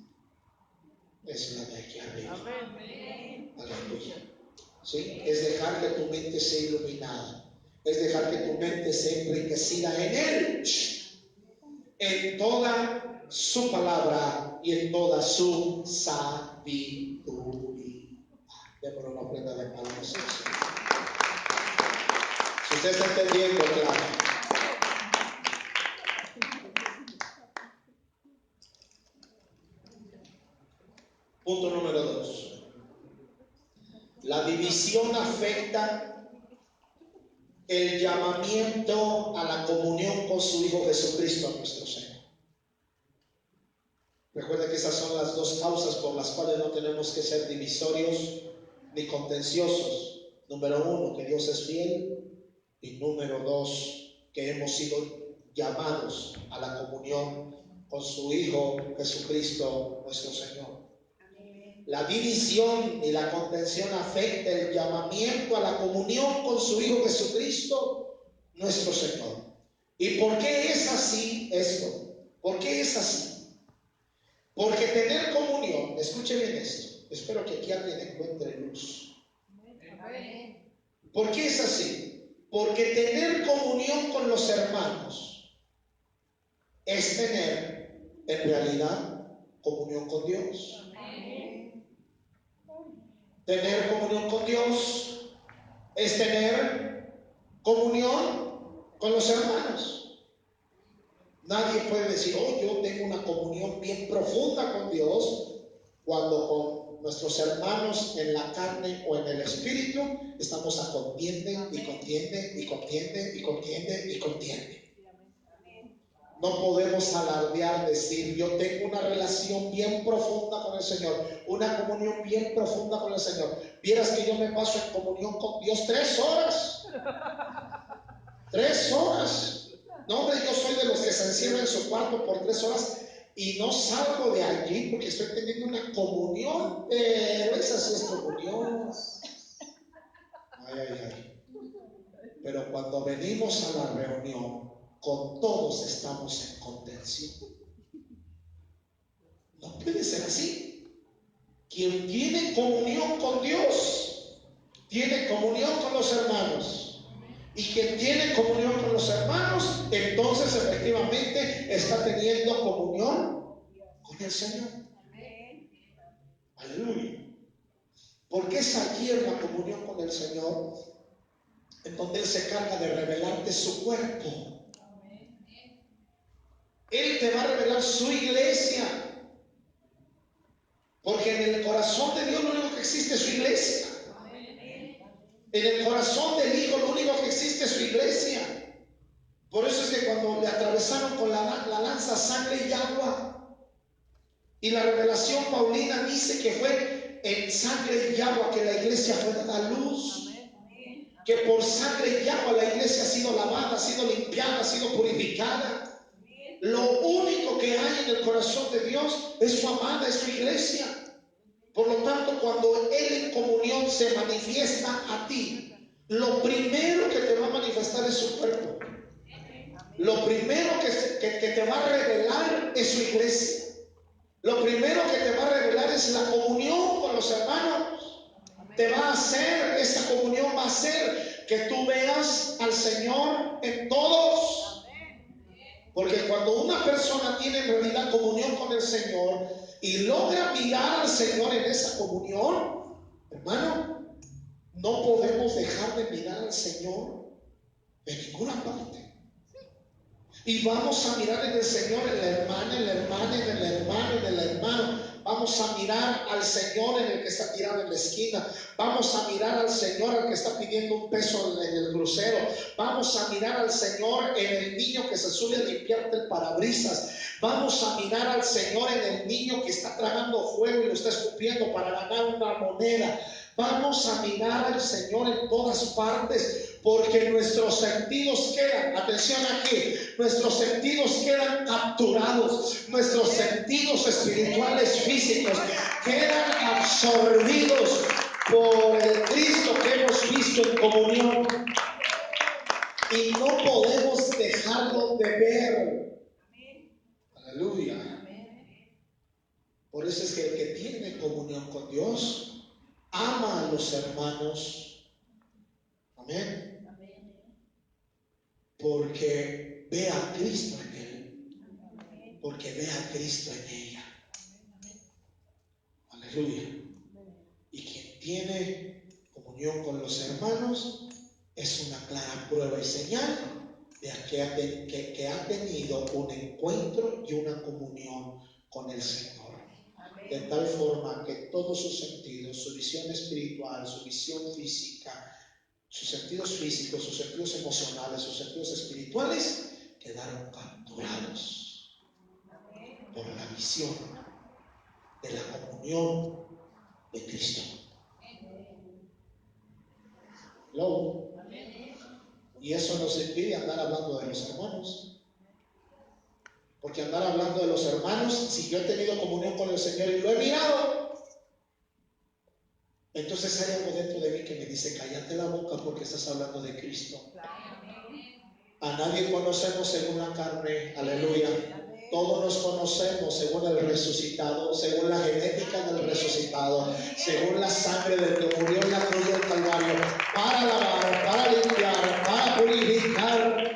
es la de aquí arriba. Aleluya. ¿Sí? Es dejar que tu mente sea iluminada, es dejar que tu mente sea enriquecida en Él, en toda su palabra y en toda su sabiduría. Démosle una ofrenda de palabras. Si usted está entendiendo, claro. Punto número 2. La división afecta el llamamiento a la comunión con su Hijo Jesucristo, nuestro Señor. Recuerda que esas son las dos causas por las cuales no tenemos que ser divisorios ni contenciosos. Número 1, que Dios es fiel. Y número 2, que hemos sido llamados a la comunión con su Hijo Jesucristo, nuestro Señor. La división y la contención afecta el llamamiento a la comunión con su Hijo Jesucristo, nuestro Señor. ¿Y por qué es así esto? ¿Por qué es así? Porque tener comunión, escuche bien esto, espero que aquí alguien encuentre luz. ¿Por qué es así? Porque tener comunión con los hermanos es tener en realidad comunión con Dios. Tener comunión con Dios es tener comunión con los hermanos. Nadie puede decir, oh, yo tengo una comunión bien profunda con Dios, cuando con nuestros hermanos en la carne o en el espíritu estamos a contiende y contiende y contiende y contiende y contiende. No podemos alardear, decir, yo tengo una relación bien profunda con el Señor, una comunión bien profunda con el Señor. Vieras que yo me paso en comunión con Dios 3 horas. 3 horas. No, hombre, yo soy de los que se encierran en su cuarto por 3 horas y no salgo de allí porque estoy teniendo una comunión, pero esa sí es comunión. Ay, ay, ay. Pero cuando venimos a la reunión, con todos estamos en contención. No puede ser así. Quien tiene comunión con Dios, tiene comunión con los hermanos. Y quien tiene comunión con los hermanos, entonces efectivamente está teniendo comunión con el Señor. Aleluya. Porque es allí en la comunión con el Señor en donde Él se encarga de revelarte su cuerpo. Él te va a revelar su iglesia. Porque en el corazón de Dios lo único que existe es su iglesia. En el corazón del Hijo lo único que existe es su iglesia. Por eso es que cuando le atravesaron con la lanza sangre y agua, y la revelación paulina dice que fue en sangre y agua que la iglesia fue dada a luz, que por sangre y agua la iglesia ha sido lavada, ha sido limpiada, ha sido purificada. Lo único que hay en el corazón de Dios es su amada, es su iglesia. Por lo tanto, cuando Él en comunión se manifiesta a ti, lo primero que te va a manifestar es su cuerpo. Lo primero que te va a revelar es su iglesia. Lo primero que te va a revelar es la comunión con los hermanos. Te va a hacer, esa comunión va a hacer que tú veas al Señor en todos. Porque cuando una persona tiene en realidad comunión con el Señor y logra mirar al Señor en esa comunión, hermano, no podemos dejar de mirar al Señor de ninguna parte. Y vamos a mirar en el Señor, en la hermana, en la hermana, en el hermano, en el hermano. Vamos a mirar al Señor en el que está tirado en la esquina. Vamos a mirar al Señor al que está pidiendo un peso en el crucero. Vamos a mirar al Señor en el niño que se sube a limpiarte el parabrisas. Vamos a mirar al Señor en el niño que está tragando fuego y lo está escupiendo para ganar una moneda. Vamos a mirar al Señor en todas partes, porque nuestros sentidos quedan, atención aquí, nuestros sentidos quedan capturados, nuestros sentidos espirituales físicos quedan absorbidos por el Cristo que hemos visto en comunión y no podemos dejarlo de ver. Aleluya. Por eso es que el que tiene comunión con Dios ama a los hermanos. Amén. Porque ve a Cristo en él. Porque ve a Cristo en ella. Aleluya. Y quien tiene comunión con los hermanos es una clara prueba y señal de que ha tenido un encuentro y una comunión con el Señor. De tal forma que todos sus sentidos, su visión espiritual, su visión física, sus sentidos físicos, sus sentidos emocionales, sus sentidos espirituales quedaron capturados por la visión de la comunión de Cristo. Luego, y eso nos impide andar hablando de los hermanos. Porque andar hablando de los hermanos, si yo he tenido comunión con el Señor y lo he mirado, entonces hay algo dentro de mí que me dice, cállate la boca porque estás hablando de Cristo. A nadie conocemos según la carne, aleluya. Todos nos conocemos según el resucitado, según la genética del resucitado, según la sangre del que murió en la cruz del Calvario, para lavar, para limpiar, para purificar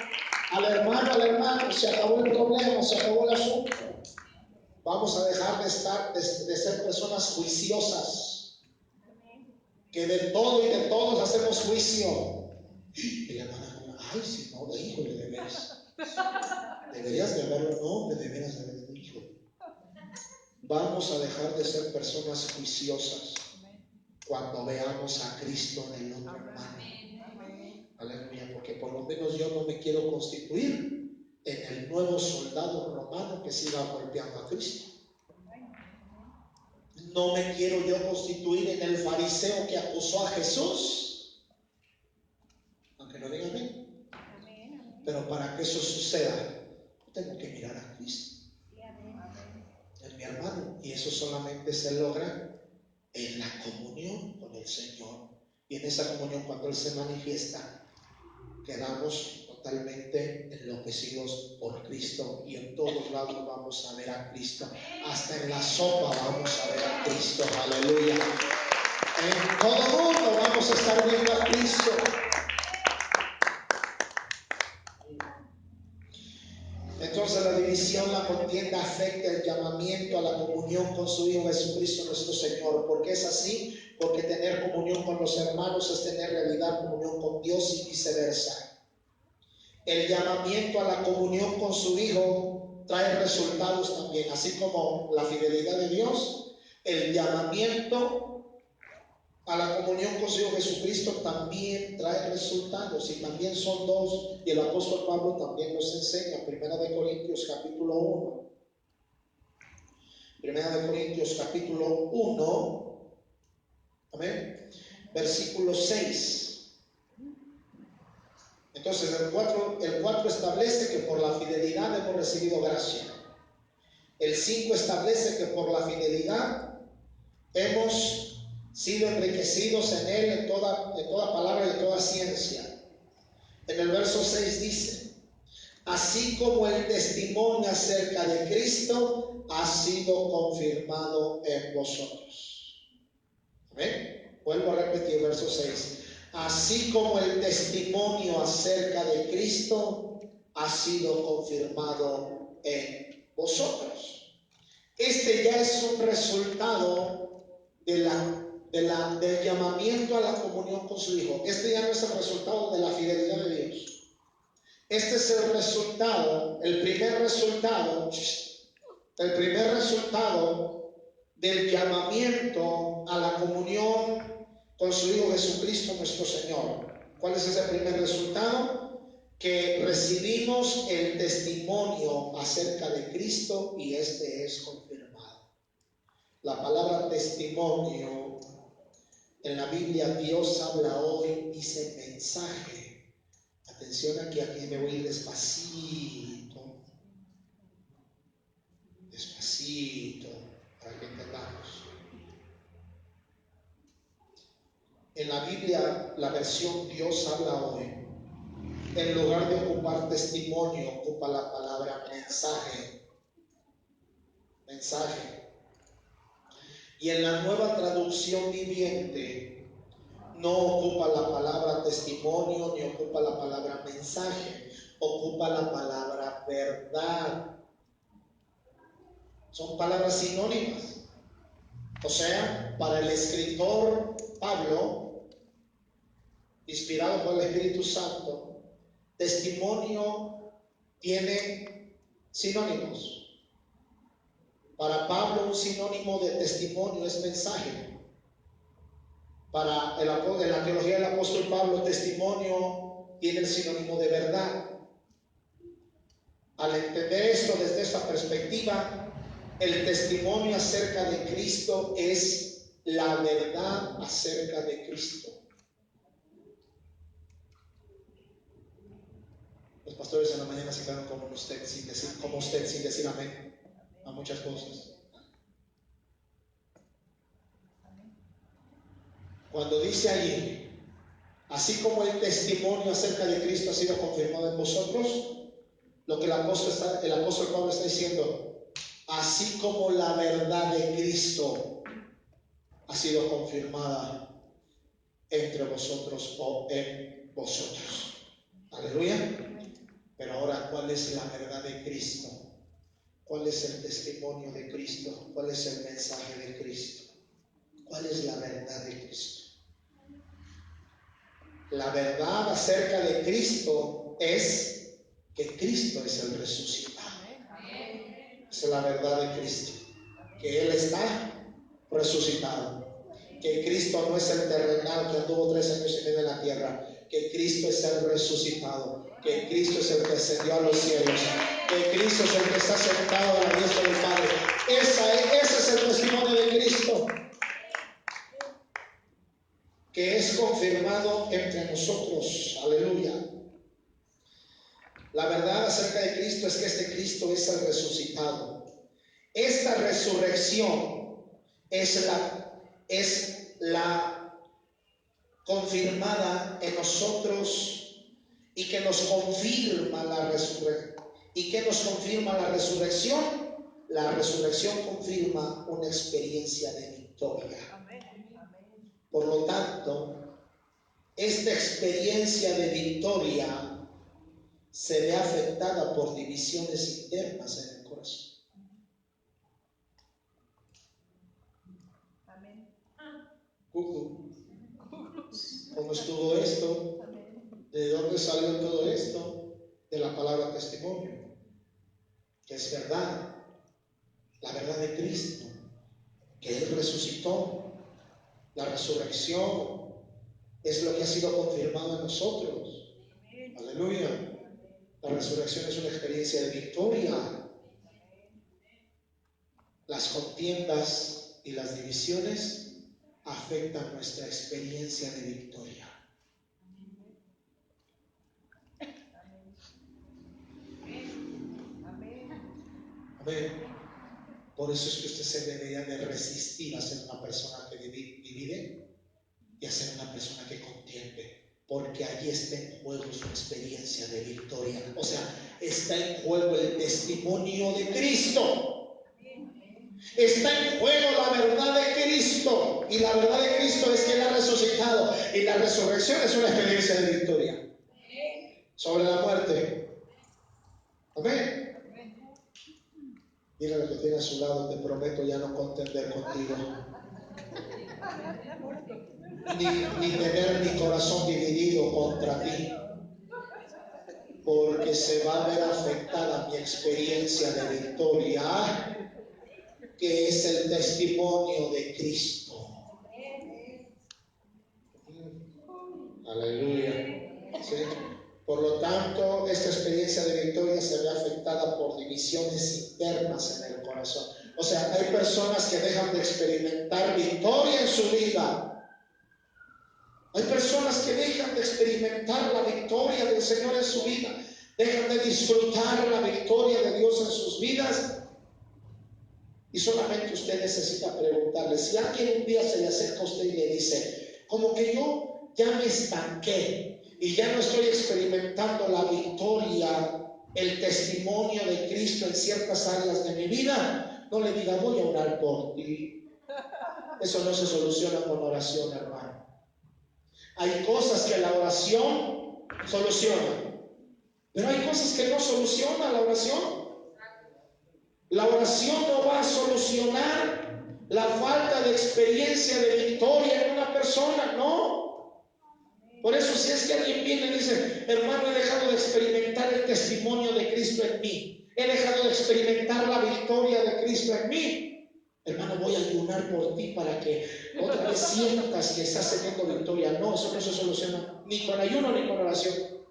al hermano. Se acabó el problema, se acabó el asunto. Vamos a dejar de ser personas juiciosas. que de todo y de todos hacemos juicio. Y la hermana, ay, si no, híjole, de veras. Deberías de haberlo, no, de veras de haberlo, híjole. Vamos a dejar de ser personas juiciosas cuando veamos a Cristo en el otro hermano. Aleluya, porque por lo menos yo no me quiero constituir en el nuevo soldado romano que siga golpeando a Cristo. No me quiero yo constituir en el fariseo que acusó a Jesús, aunque no digan amén. Pero para que eso suceda, tengo que mirar a Cristo, es mi hermano, y eso solamente se logra en la comunión con el Señor. Y en esa comunión, cuando Él se manifiesta, quedamos totalmente enloquecidos por Cristo, y en todos lados vamos a ver a Cristo. Hasta en la sopa vamos a ver a Cristo. Aleluya. En todo mundo vamos a estar viendo a Cristo. Entonces la división, la contienda afecta el llamamiento a la comunión con su Hijo Jesucristo nuestro Señor. ¿Por qué es así? Porque tener comunión con los hermanos es tener realidad comunión con Dios y viceversa. El llamamiento a la comunión con su Hijo trae resultados también, así como la fidelidad de Dios. El llamamiento a la comunión con su Hijo Jesucristo también trae resultados, y también son dos, y el apóstol Pablo también nos enseña. Primera de Corintios capítulo 1. Primera de Corintios capítulo 1, amén, versículo 6. Entonces el 4 establece que por la fidelidad hemos recibido gracia. El 5 establece que por la fidelidad hemos sido enriquecidos en Él en toda palabra y en toda ciencia. En el verso 6 dice: así como el testimonio acerca de Cristo ha sido confirmado en vosotros. ¿Amén? Vuelvo a repetir el verso 6. Así como el testimonio acerca de Cristo ha sido confirmado en vosotros. Este ya es un resultado del llamamiento a la comunión con su Hijo. Este ya no es el resultado de la fidelidad de Dios. Este es el resultado, el primer resultado del llamamiento a la comunión con su Hijo Jesucristo nuestro Señor. ¿Cuál es ese primer resultado? Que recibimos el testimonio acerca de Cristo, y este es confirmado. La palabra testimonio en la Biblia, Dios habla hoy, dice mensaje. Atención aquí me voy a ir despacito, para que entendamos. En la Biblia, la versión Dios habla hoy, en lugar de ocupar testimonio, ocupa la palabra mensaje. Y en la Nueva Traducción Viviente no ocupa la palabra testimonio ni ocupa la palabra mensaje, ocupa la palabra verdad. Son palabras sinónimas. O sea, para el escritor Pablo, inspirado por el Espíritu Santo, testimonio tiene sinónimos. Para Pablo, un sinónimo de testimonio es mensaje. En la teología del apóstol Pablo, testimonio tiene el sinónimo de verdad. Al entender esto desde esta perspectiva, el testimonio acerca de Cristo es la verdad acerca de Cristo. Los pastores en la mañana se quedaron como usted sin decir amén a muchas cosas. Cuando dice allí, así como el testimonio acerca de Cristo ha sido confirmado en vosotros, lo que el apóstol Pablo está diciendo, así como la verdad de Cristo ha sido confirmada entre vosotros o en vosotros. Aleluya. Pero ahora, ¿cuál es la verdad de Cristo? ¿Cuál es el testimonio de Cristo? ¿Cuál es el mensaje de Cristo? ¿Cuál es la verdad de Cristo? La verdad acerca de Cristo es que Cristo es el resucitado. Esa es la verdad de Cristo, que Él está resucitado, que Cristo no es el terrenal que anduvo 3 años y medio en la tierra, que Cristo es el resucitado, que Cristo es el que ascendió a los cielos, que Cristo es el que está sentado a la diestra del Padre. Ese es el testimonio de Cristo, que es confirmado entre nosotros. Aleluya. La verdad acerca de Cristo es que este Cristo es el resucitado. Esta resurrección es la confirmada en nosotros y que nos confirma la resurrección. ¿Y qué nos confirma la resurrección? La resurrección confirma una experiencia de victoria. Por lo tanto, esta experiencia de victoria se ve afectada por divisiones internas en el corazón. ¿Cómo estuvo esto? ¿De dónde salió todo esto? De la palabra testimonio, que es verdad, la verdad de Cristo, que Él resucitó. La resurrección es lo que ha sido confirmado en nosotros. Aleluya. La resurrección es una experiencia de victoria. Las contiendas y las divisiones afectan nuestra experiencia de victoria. Amén. Por eso es que usted se debería de resistir a ser una persona que divide y a ser una persona que contiende, porque allí está en juego su experiencia de victoria. O sea, está en juego el testimonio de Cristo. Está en juego la verdad de Cristo, y la verdad de Cristo es que Él ha resucitado, y la resurrección es una experiencia de victoria sobre la muerte. Amén. Dile a lo que tiene a su lado: te prometo ya no contender contigo, ni tener mi corazón dividido contra ti, porque se va a ver afectada mi experiencia de victoria, que es el testimonio de Cristo. Aleluya. ¿Sí? Por lo tanto, esta experiencia de victoria se ve afectada por divisiones internas en el corazón. O sea, hay personas que dejan de experimentar victoria en su vida. Hay personas que dejan de experimentar la victoria del Señor en su vida. Dejan de disfrutar la victoria de Dios en sus vidas. Y solamente usted necesita preguntarle: si alguien un día se le acerca a usted y le dice, como que yo ya me estanqué y ya no estoy experimentando la victoria, el testimonio de Cristo en ciertas áreas de mi vida, no le diga: voy a orar por ti. Eso no se soluciona con oración, hermano. Hay cosas que la oración soluciona, pero hay cosas que no soluciona la oración. La oración no va a solucionar la falta de experiencia de victoria en una persona, no. Por eso, si es que alguien viene y dice: hermano, he dejado de experimentar el testimonio de Cristo en mí, he dejado de experimentar la victoria de Cristo en mí, hermano, voy a ayunar por ti para que otra vez sientas que estás teniendo victoria. No, eso no se soluciona ni con ayuno ni con oración.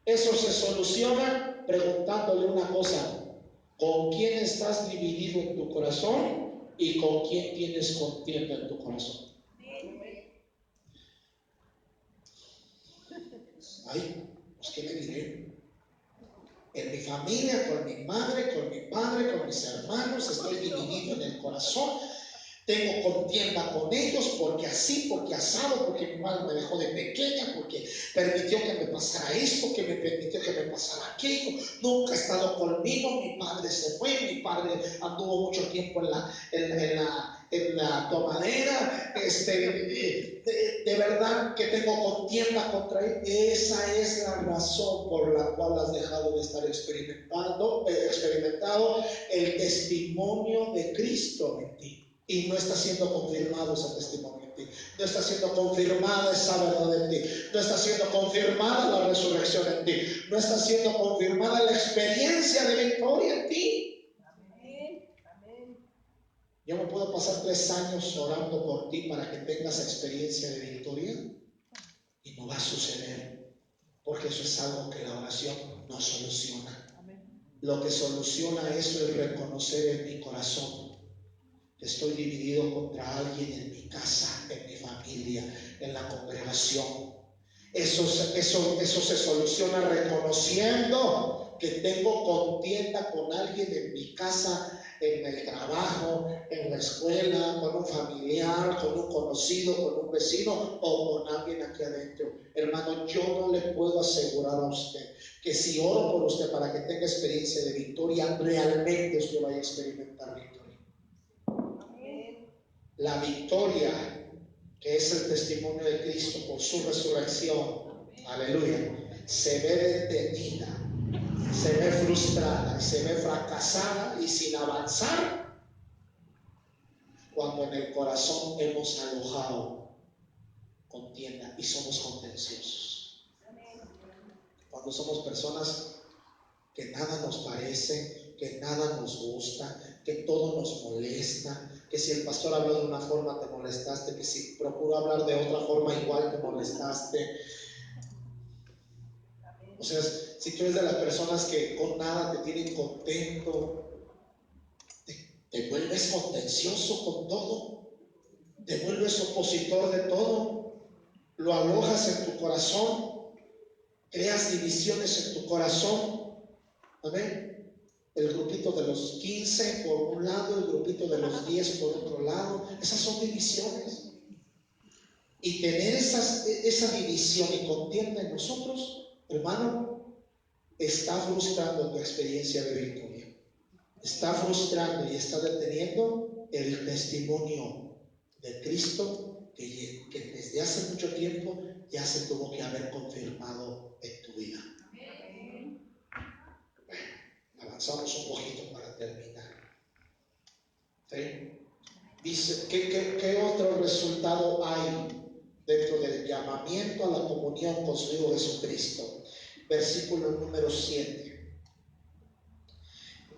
Eso se soluciona preguntándole una cosa: ¿con quién estás dividido en tu corazón y con quién tienes contienda en tu corazón? Ay, pues ¿qué le diré? En mi familia, con mi madre, con mi padre, con mis hermanos, estoy dividido en el corazón. Tengo contienda con ellos porque así, porque asado, porque mi madre me dejó de pequeña, porque permitió que me pasara esto, que me permitió que me pasara aquello. Nunca ha estado conmigo. Mi padre se fue, mi padre anduvo mucho tiempo en la tomadera. De verdad que tengo contienda contra él. Esa es la razón por la cual has dejado de estar experimentado el testimonio de Cristo en ti. y no está siendo confirmado ese testimonio en ti, no está siendo confirmada esa verdad en ti, no está siendo confirmada la resurrección en ti, no está siendo confirmada la experiencia de victoria en ti. Amén. Amén. Yo no puedo pasar 3 años orando por ti para que tengas experiencia de victoria y no va a suceder, porque eso es algo que la oración no soluciona. Lo que soluciona eso es reconocer en mi corazón que estoy dividido contra alguien en mi casa, en mi familia, en la congregación. Eso se soluciona reconociendo que tengo contienda con alguien en mi casa, en el trabajo, en la escuela, con un familiar, con un conocido, con un vecino o con alguien aquí adentro. Hermano, yo no le puedo asegurar a usted que si oro por usted para que tenga experiencia de victoria, realmente usted vaya a experimentar victoria. La victoria, que es el testimonio de Cristo por su resurrección, aleluya, se ve detenida, se ve frustrada, se ve fracasada y sin avanzar cuando en el corazón hemos alojado contienda y somos contenciosos. Cuando somos personas que nada nos parece, que nada nos gusta, que todo nos molesta, que si el pastor habló de una forma te molestaste, que si procuró hablar de otra forma igual te molestaste. O sea, si tú eres de las personas que con nada te tienen contento, te vuelves contencioso con todo, te vuelves opositor de todo, lo alojas en tu corazón, creas divisiones en tu corazón. Amén. El grupito de los 15 por un lado, el grupito de los 10 por otro lado. Esas son divisiones. Y tener esa división y contienda en nosotros, hermano, está frustrando tu experiencia de victoria. Está frustrando y está deteniendo el testimonio de Cristo que desde hace mucho tiempo ya se tuvo que haber confirmado en tu vida. Avanzamos un poquito para terminar. ¿Sí? Dice, ¿qué otro resultado hay dentro del llamamiento a la comunión con su Hijo Jesucristo? Versículo número 7.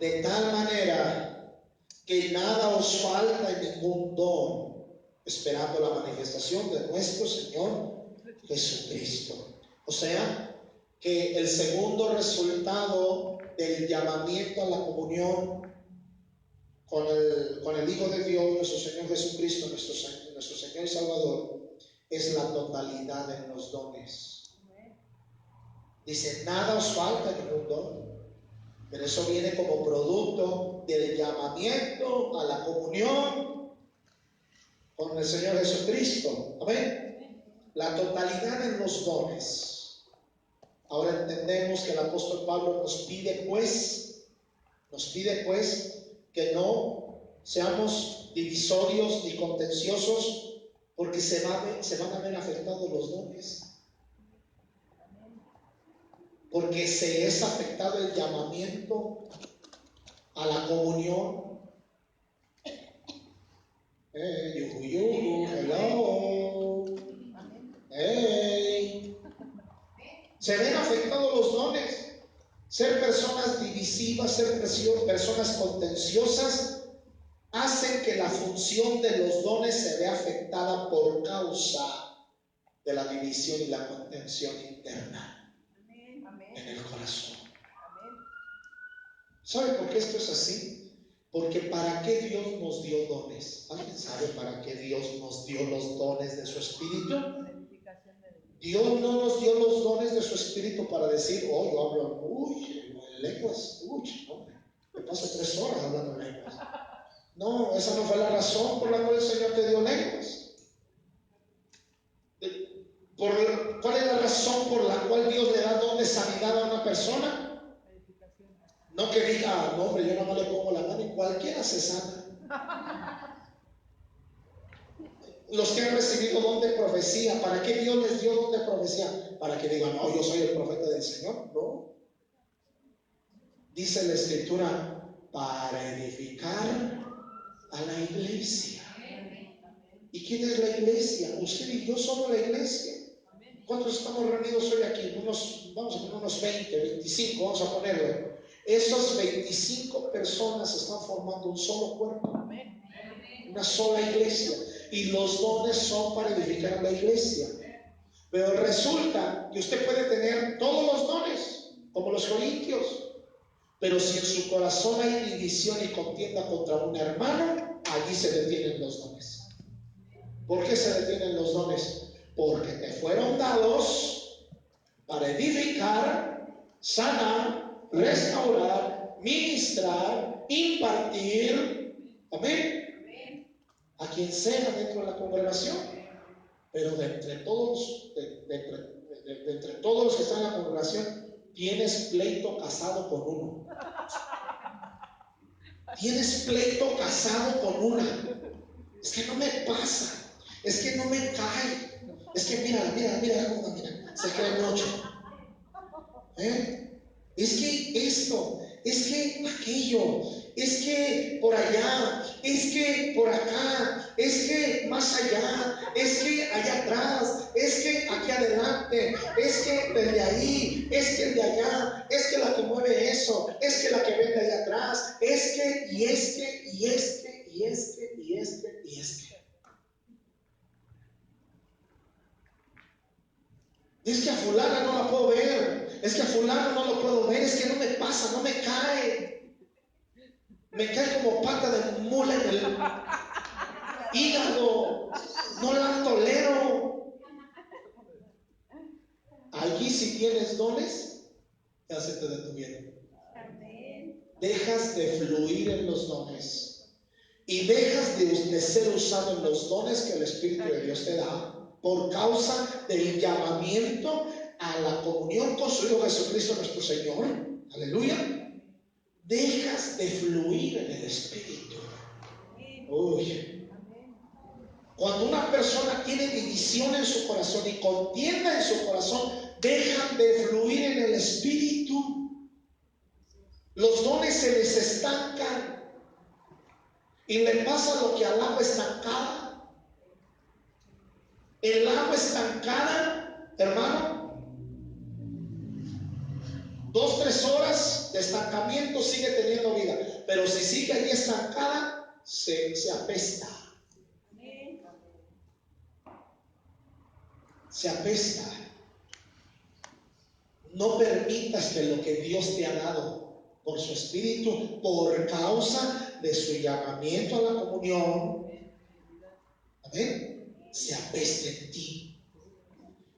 De tal manera que nada os falta en ningún don, esperando la manifestación de nuestro Señor Jesucristo. O sea, que el segundo resultado del llamamiento a la comunión con el Hijo de Dios, nuestro Señor Jesucristo, nuestro Señor y Salvador, es la totalidad en los dones. Dice, nada os falta en ningún don, pero eso viene como producto del llamamiento a la comunión con el Señor Jesucristo. Amén. La totalidad en los dones. Ahora entendemos que el apóstol Pablo nos pide pues que no seamos divisorios ni contenciosos, porque se van a ver afectados los dones. Porque se es afectado el llamamiento a la comunión. Hello. Hey. Se ven afectados los dones. Ser personas divisivas, ser personas contenciosas, hacen que la función de los dones se vea afectada por causa de la división y la contención interna en el corazón. ¿Sabe por qué esto es así? Porque ¿para qué Dios nos dio dones? ¿Alguien sabe para qué Dios nos dio los dones de su Espíritu? Dios no nos dio los dones de su Espíritu para decir, oh, yo hablo, en lenguas, no, me paso 3 horas hablando en lenguas. No, esa no fue la razón por la cual el Señor te dio lenguas. ¿Cuál es la razón por la cual Dios le da don de sanidad a una persona? No que diga, no hombre, yo no le pongo la mano y cualquiera se sana. Los que han recibido don de profecía, ¿para qué Dios les dio don de profecía? Para que digan, no, yo soy el profeta del Señor. No. Dice la Escritura, para edificar a la iglesia. ¿Y quién es la iglesia? Usted y yo somos la iglesia. ¿Cuántos estamos reunidos hoy aquí? Vamos a poner unos 20, 25, vamos a ponerle. Esas 25 personas están formando un solo cuerpo, una sola iglesia. Y los dones son para edificar la iglesia. Pero resulta que usted puede tener todos los dones, como los corintios. Pero si en su corazón hay división y contienda contra un hermano, allí se detienen los dones. ¿Por qué se detienen los dones? Porque te fueron dados para edificar, sanar, restaurar, ministrar, impartir, amén, a quien sea dentro de la congregación. Pero de entre todos los que están en la congregación, tienes pleito casado con uno. Tienes pleito casado con una. Es que no me pasa. Es que no me cae. Es que mira, se cree mucho. Es que esto, es que aquello, es que por allá, es que por acá, es que más allá, es que allá atrás, es que aquí adelante, es que desde ahí, es que el de allá, es que la que mueve eso, es que la que vende allá atrás, es que, y es que, y es que, y es que, y es que, y es que. Es que a fulana no la puedo ver, es que a fulano no lo puedo ver, es que no me pasa, no me cae. Me cae como pata de mula en el hígado, no la tolero. Allí si tienes dones, ya se te detuvieron. Dejas de fluir en los dones y dejas de ser usado en los dones que el Espíritu de Dios te da. Por causa del llamamiento a la comunión con su Hijo Jesucristo nuestro Señor, aleluya, dejas de fluir en el Espíritu. Uy. Cuando una persona tiene división en su corazón y contienda en su corazón, dejan de fluir en el Espíritu. Los dones se les estancan y le pasa lo que al agua estancada. El agua estancada, hermano, 2-3 horas de estancamiento sigue teniendo vida, pero si sigue ahí estancada, se apesta. Se apesta. No permitas que lo que Dios te ha dado por su Espíritu, por causa de su llamamiento a la comunión, amén, se apeste en ti.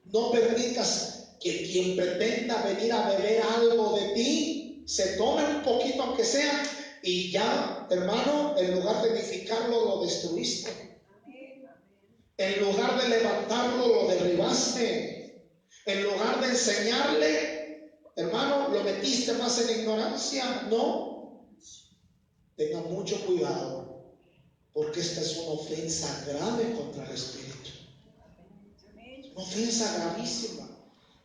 No permitas que quien pretenda venir a beber algo de ti se tome un poquito aunque sea y ya, hermano, en lugar de edificarlo lo destruiste. En lugar de levantarlo lo derribaste. En lugar de enseñarle, hermano, lo metiste más en ignorancia. No. Tenga mucho cuidado, porque esta es una ofensa grave contra el Espíritu. Una ofensa gravísima.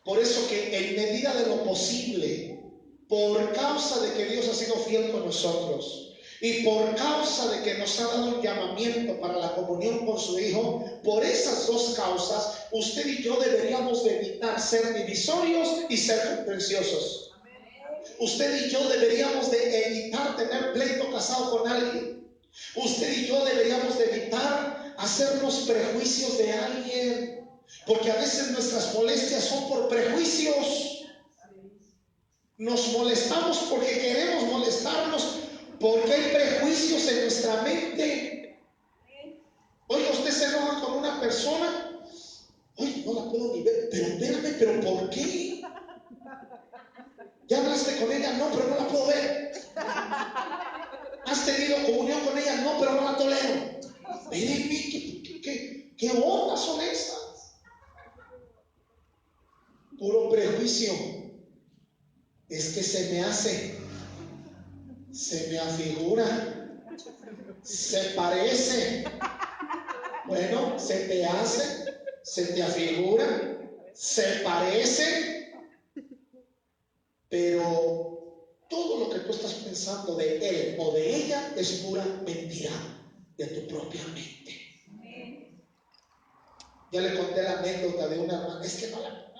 Por eso que en medida de lo posible, por causa de que Dios ha sido fiel con nosotros y por causa de que nos ha dado un llamamiento para la comunión con su Hijo, por esas dos causas, usted y yo deberíamos de evitar ser divisorios y ser contenciosos. Usted y yo deberíamos de evitar tener pleito casado con alguien. Usted y yo deberíamos de evitar hacernos prejuicios de alguien. Porque a veces nuestras molestias son por prejuicios. Nos molestamos porque queremos molestarnos, porque hay prejuicios en nuestra mente. Oiga, usted se enoja con una persona. Ay, no la puedo ni ver. Pero espérame, ¿pero por qué? ¿Ya hablaste con ella? No, pero no la puedo ver. ¿Has tenido comunión con ella? No, pero no la tolero. Miren, ¿qué ondas son esas? Puro prejuicio. Es que se me hace, se me afigura, se parece. Bueno, se te hace, se te afigura, se parece, pero todo lo que tú estás pensando de él o de ella es pura mentira. de tu propia mente. Ya le conté la anécdota de una hermana, es que no la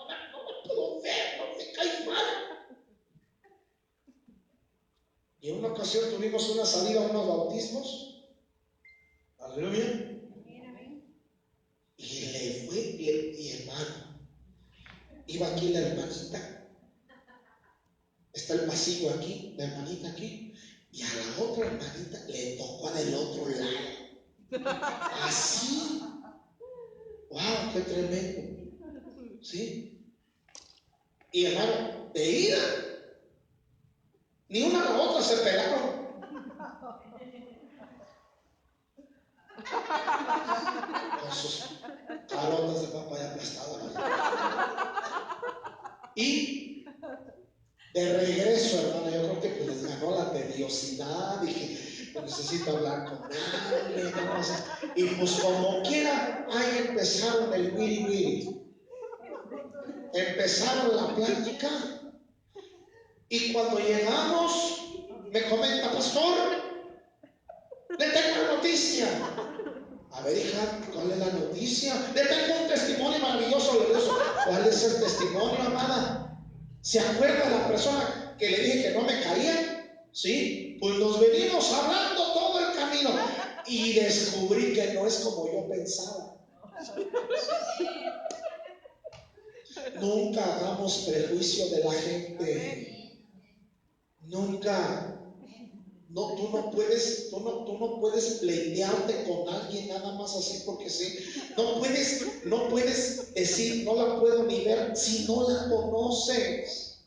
puedo ver, no me cae mal. Y en una ocasión tuvimos una salida a unos bautismos, aleluya, y hermano, iba aquí la hermanita, está el pasillo aquí, la hermanita aquí, y a la otra hermanita le tocó del otro lado, así, wow, qué tremendo, ¿sí? Y hermano, de ida, ni una a la otra se pegaron. Con sus carotas de papaya aplastadas. Y de regreso, hermano, yo creo que pues les ganó la tediosidad. Dije, necesito hablar con alguien. Y pues como quiera, ahí empezaron el wiri wiri. Empezaron la plática. Y cuando llegamos, me comenta, pastor, le tengo una noticia. A ver, hija, ¿cuál es la noticia? Le tengo un testimonio maravilloso de eso. ¿Cuál es el testimonio, amada? ¿Se acuerda de la persona que le dije que no me caía? Sí, pues nos venimos hablando todo el camino y descubrí que no es como yo pensaba. Nunca hagamos prejuicio de la gente. Nunca. No, tú no puedes pleitearte con alguien nada más así porque sí. No puedes decir, no la puedo ni ver si no la conoces.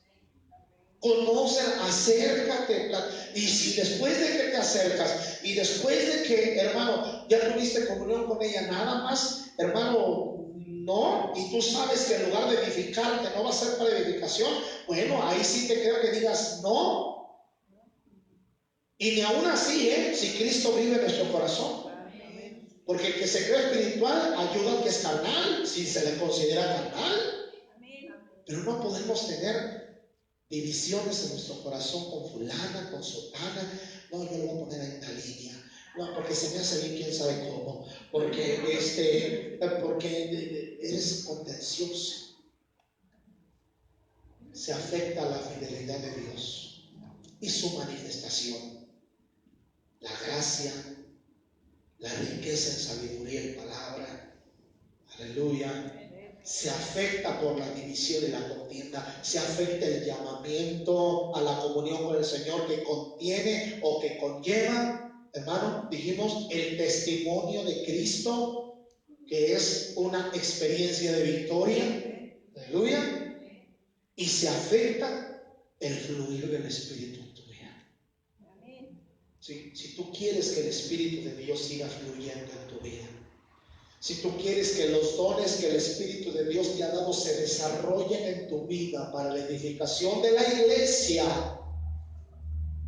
Conócela, acércate. Y si después de que te acercas y después de que, hermano, ya tuviste comunión con ella, nada más, hermano, no, y tú sabes que en lugar de edificarte no va a ser para edificación, bueno, ahí sí te creo que digas no. Y ni aún así, si Cristo vive en nuestro corazón. Porque el que se cree espiritual ayuda al que es carnal, si se le considera carnal. Pero no podemos tener divisiones en nuestro corazón con fulana, con sotana. No, yo lo voy a poner en esta línea. No, porque se me hace bien quién sabe cómo. Porque eres contencioso. Se afecta la fidelidad de Dios y su manifestación. La gracia, la riqueza en sabiduría y palabra, aleluya, se afecta por la división y la contienda, se afecta el llamamiento a la comunión con el Señor que contiene o que conlleva, hermano, dijimos, el testimonio de Cristo, que es una experiencia de victoria, aleluya, y se afecta el fluir del Espíritu en tu vida. Si tú quieres que el Espíritu de Dios siga fluyendo en tu vida, si tú quieres que los dones que el Espíritu de Dios te ha dado se desarrollen en tu vida para la edificación de la iglesia,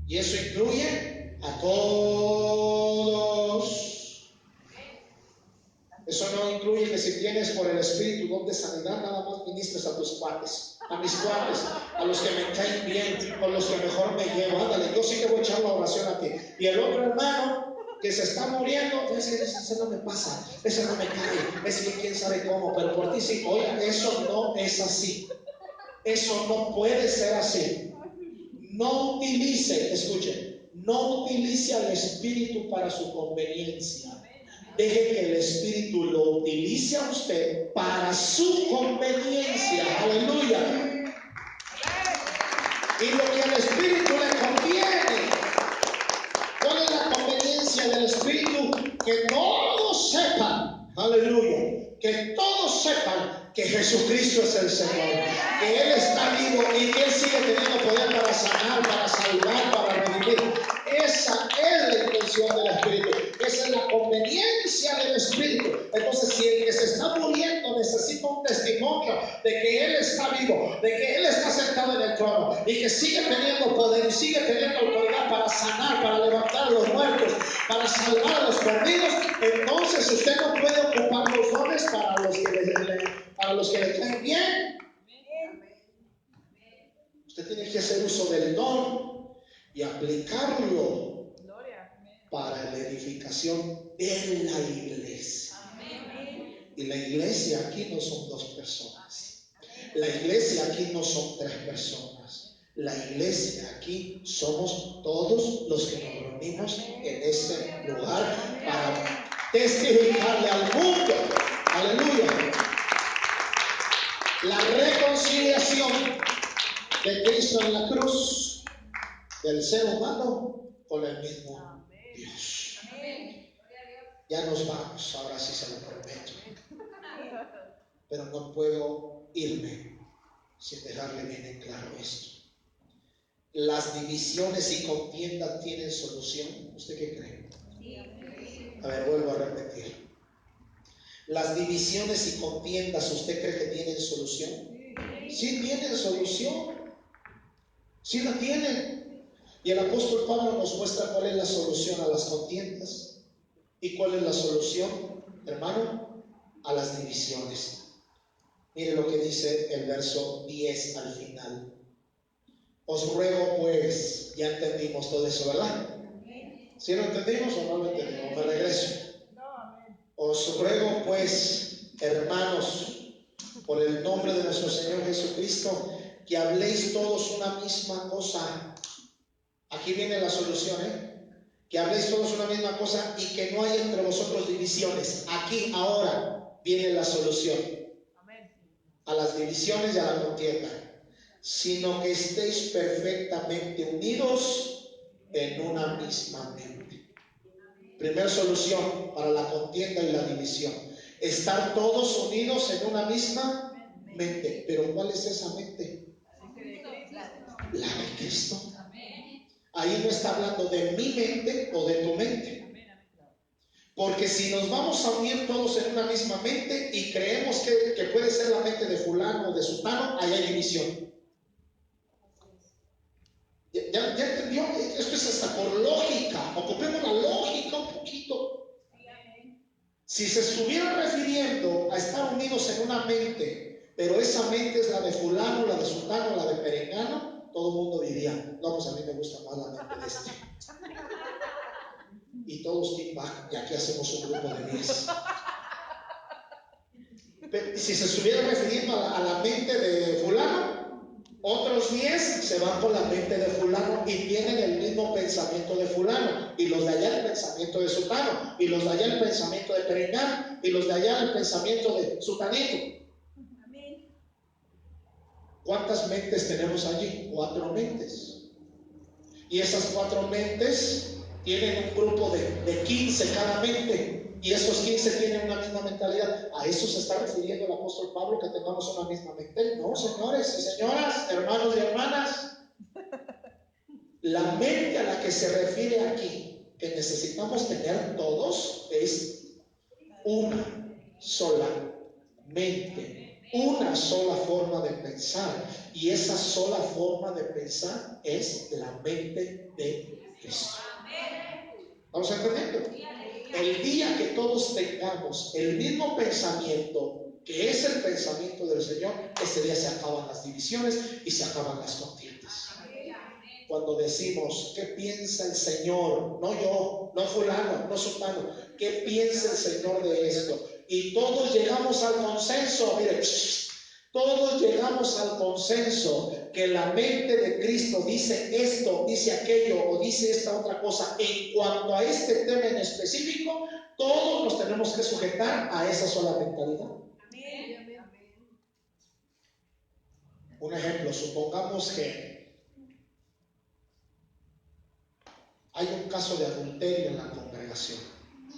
y eso incluye a todos. Eso no incluye que si tienes por el Espíritu don de sanidad, nada más ministres a tus cuates, a mis cuates, a los que me caen bien, con los que mejor me llevo. Ándale, yo sí que voy a echar la oración a ti. Y el otro hermano que se está muriendo, ese no me pasa, ese no me cae, ese quién sabe cómo, pero por ti sí. Oiga, eso no es así. Eso no puede ser así. No utilice, escuchen, no utilice al Espíritu para su conveniencia. Deje que el Espíritu lo utilice a usted para su conveniencia. Aleluya. Y lo que al Espíritu le conviene. ¿Cuál es la conveniencia del Espíritu? Que todos sepan, aleluya, que todos sepan que Jesucristo es el Señor, que Él está vivo y que Él sigue teniendo poder para sanar, para salvar, para redimir. Esa es la intención del Espíritu. Esa es la conveniencia del Espíritu. Entonces, si el que se está muriendo necesita un testimonio de que Él está vivo, de que Él está sentado en el trono y que sigue teniendo poder y sigue teniendo autoridad para sanar, para levantar a los muertos, para salvar a los perdidos, entonces usted no puede ocupar los dones para los que le caen bien. Usted tiene que hacer uso del don y aplicarlo para la edificación de la iglesia. Y la iglesia aquí no son 2 personas. La iglesia aquí no son 3 personas. La iglesia aquí somos todos los que nos reunimos en este lugar para testificarle al mundo. Aleluya. La reconciliación de Cristo en la cruz del ser humano con el mismo Dios. Ya nos vamos, ahora sí se lo prometo. Pero no puedo irme sin dejarle bien en claro esto. ¿Las divisiones y contiendas tienen solución? ¿Usted qué cree? A ver, vuelvo a repetir. ¿Las divisiones y contiendas usted cree que tienen solución? Sí tienen solución. Sí la tienen. Y el apóstol Pablo nos muestra cuál es la solución a las contiendas. ¿Y cuál es la solución, hermano? A las divisiones. Mire lo que dice el verso 10 al final. Os ruego pues, ya entendimos todo eso, ¿verdad? ¿Sí lo entendimos o no lo entendimos? Me regreso. Os ruego pues, hermanos, por el nombre de nuestro Señor Jesucristo, que habléis todos una misma cosa. Aquí viene la solución, que habléis todos una misma cosa y que no haya entre vosotros divisiones. Aquí, ahora, viene la solución a las divisiones y a la contienda, sino que estéis perfectamente unidos en una misma mente. Primera solución para la contienda y la división: estar todos unidos en una misma mente. Pero ¿cuál es esa mente? La de Cristo. Ahí no está hablando de mi mente o de tu mente. Porque si nos vamos a unir todos en una misma mente y creemos que puede ser la mente de fulano o de sutano, ahí hay división. ¿Ya entendió? Esto es hasta por lógica. Ocupemos la lógica un poquito. Si se estuviera refiriendo a estar unidos en una mente, pero esa mente es la de fulano, la de sutano, la de perengano, todo el mundo diría: no, pues a mí me gusta más la mente de este. Y todos team back, y aquí hacemos un grupo de 10. Si se estuviera refiriendo a la mente de fulano, otros 10 se van con la mente de fulano y tienen el mismo pensamiento de fulano, y los de allá el pensamiento de sutano, y los de allá el pensamiento de perengano, y los de allá el pensamiento de sutanito. ¿Cuántas mentes tenemos allí? 4 mentes. Y esas 4 mentes tienen un grupo de 15 cada mente, y esos 15 tienen una misma mentalidad. ¿A eso se está refiriendo el apóstol Pablo, que tengamos una misma mente? No, señores y señoras, hermanos y hermanas. La mente a la que se refiere aquí, que necesitamos tener todos, es una sola mente, una sola forma de pensar. Y esa sola forma de pensar es la mente de Cristo. ¿Vamos entendiendo? El día que todos tengamos el mismo pensamiento, que es el pensamiento del Señor, ese día se acaban las divisiones y se acaban las contiendas. Cuando decimos: ¿qué piensa el Señor? No yo, no fulano, no sultano. ¿Qué piensa el Señor de esto? Y todos llegamos al consenso. Mire, todos llegamos al consenso que la mente de Cristo dice esto, dice aquello o dice esta otra cosa. En cuanto a este tema en específico, todos nos tenemos que sujetar a esa sola mentalidad. Un ejemplo: supongamos que hay un caso de adulterio en la congregación.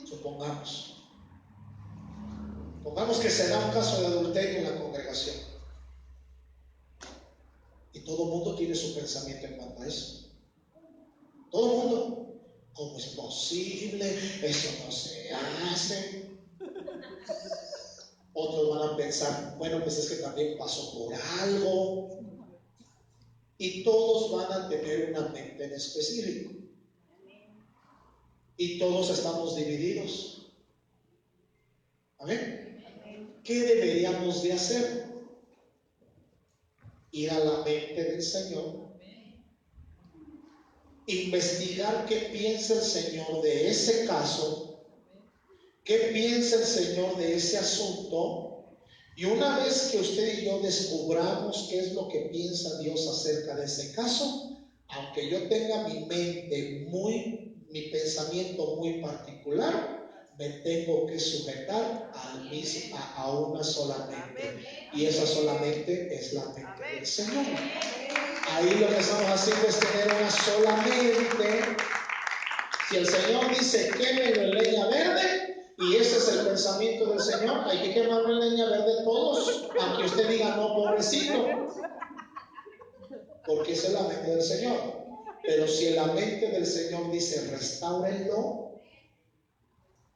Supongamos que se da un caso de adulterio en la congregación, y todo el mundo tiene su pensamiento en cuanto a eso. Todo el mundo: ¿cómo es posible? Eso no se hace. Otros van a pensar: bueno, pues es que también pasó por algo. Y todos van a tener una mente en específico. Y todos estamos divididos. ¿Amén? ¿Qué deberíamos de hacer? Ir a la mente del Señor investigar qué piensa el Señor de ese caso, qué piensa el Señor de ese asunto, y una vez que usted y yo descubramos qué es lo que piensa Dios acerca de ese caso, aunque yo tenga mi pensamiento muy particular, me tengo que sujetar a una solamente, y esa solamente es la mente del Señor. Ahí lo que estamos haciendo es tener una sola mente. Si el Señor dice quémelo en leña verde, y ese es el pensamiento del Señor, hay que quemarlo en leña verde todos, aunque usted diga no, pobrecito, porque esa es la mente del Señor. Pero si la mente del Señor dice restáurenlo,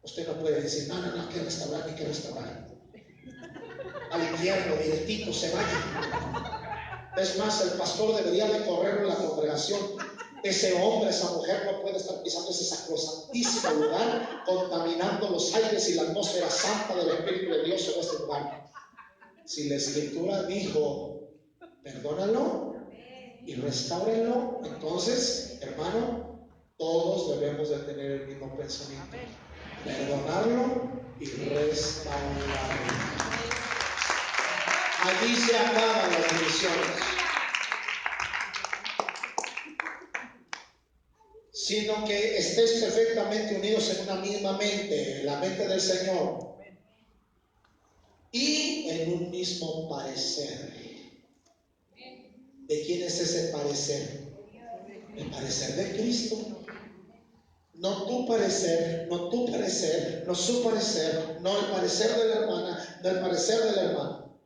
usted no puede decir no, hay que restaurar, hay que restaurar. Al infierno directito se vaya. Es más, el pastor debería de correrlo en la congregación. Ese hombre, esa mujer no puede estar pisando ese sacrosantísimo lugar, contaminando los aires y la atmósfera santa del Espíritu de Dios en este lugar. Si la Escritura dijo, perdónalo y restáurenlo, entonces, hermano, todos debemos de tener el mismo pensamiento. Perdonarlo y restaurarlo. Allí se acaban las divisiones. Sino que estéis perfectamente unidos en una misma mente, la mente del Señor, y en un mismo parecer. ¿De quién es ese parecer? El parecer de Cristo. No tu parecer, no tu parecer, no su parecer, no el parecer de la hermana, no el parecer del hermano.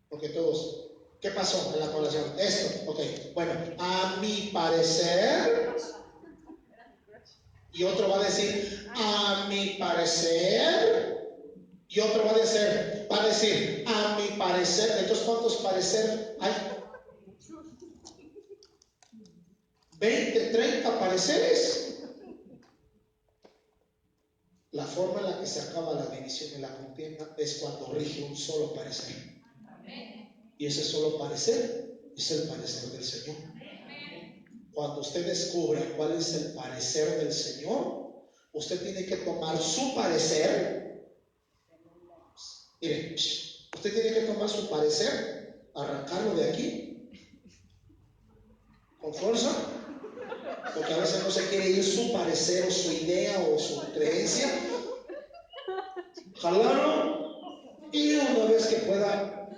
Porque todos, ¿qué pasó en la población? Esto, ok, bueno, a mi parecer. Y otro va a decir, a mi parecer. Y otro va a decir, a mi parecer. Entonces, ¿cuántos parecer hay? 20, 30 pareceres. La forma en la que se acaba la división y la contienda es cuando rige un solo parecer. Y ese solo parecer es el parecer del Señor. Cuando usted descubra cuál es el parecer del Señor, usted tiene que tomar su parecer. Mire, usted tiene que tomar su parecer, arrancarlo de aquí, con fuerza, porque a veces no se quiere ir su parecer o su idea o su creencia, jalarlo, y una vez que pueda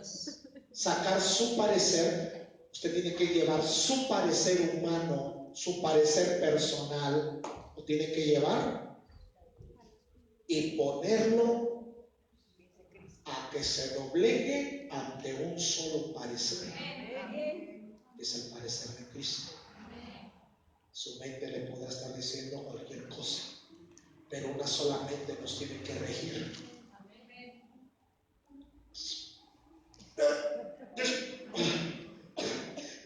sacar su parecer, usted tiene que llevar su parecer humano, su parecer personal, lo tiene que llevar y ponerlo a que se doblegue ante un solo parecer, que es el parecer de Cristo. Su mente le podrá estar diciendo cualquier cosa, pero una sola mente nos tiene que regir.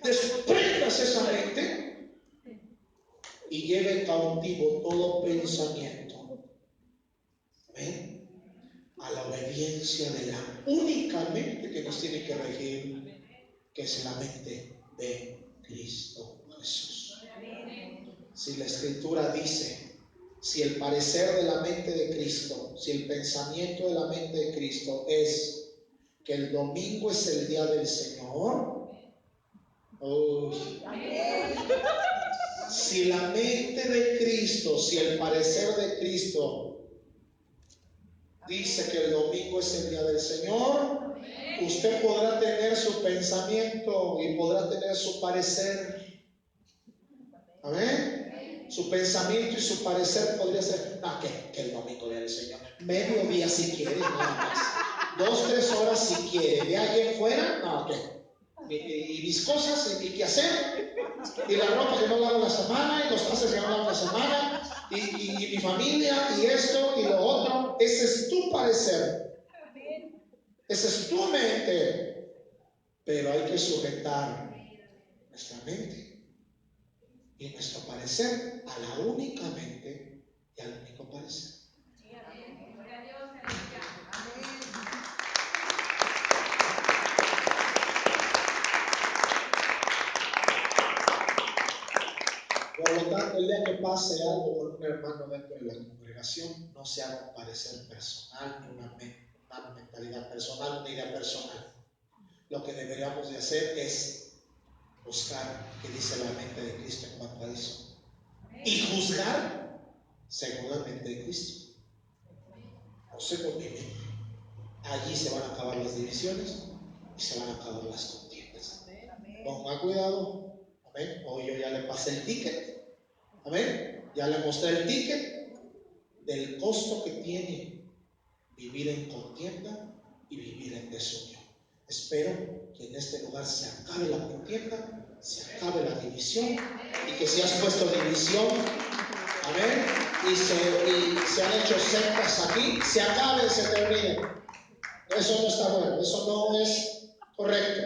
Desprendas esa mente y lleve cautivo todo pensamiento, ¿ven?, a la obediencia de la única mente que nos tiene que regir, que es la mente de Cristo Jesús. Si la Escritura dice, si el parecer de la mente de Cristo, si el pensamiento de la mente de Cristo es que el domingo es el día del Señor, si la mente de Cristo, si el parecer de Cristo dice que el domingo es el día del Señor, usted podrá tener su pensamiento y podrá tener su parecer. Amén. Su pensamiento y su parecer podría ser, no, que el domingo es el Señor. Medio día si quiere, nada más. 2, 3 horas si quiere. De ahí en fuera, no, y mis cosas, y qué hacer, y la ropa que no lavo la semana, y los trastes que no lavo la semana, y mi familia, y esto, y lo otro. Ese es tu parecer. Esa es tu mente. Pero hay que sujetar nuestra mente y nuestro parecer a la única mente y al único parecer. Por lo tanto, el día que pase algo con un hermano dentro de la congregación, no se haga un parecer personal, ni una mentalidad personal, una idea personal. Lo que deberíamos de hacer es buscar qué dice la mente de Cristo en cuanto a eso. Y juzgar según la mente de Cristo. No según mi mente. Allí se van a acabar las divisiones y se van a acabar las contiendas. Ponga cuidado. Amén. Hoy yo ya le pasé el ticket. Amén. Ya le mostré el ticket del costo que tiene vivir en contienda y vivir en desunión. Espero que en este lugar se acabe la contienda, se acabe la división, y que si has puesto división, amén, y se han hecho sectas aquí, se acaben, se terminen. Eso no está bueno, eso no es correcto.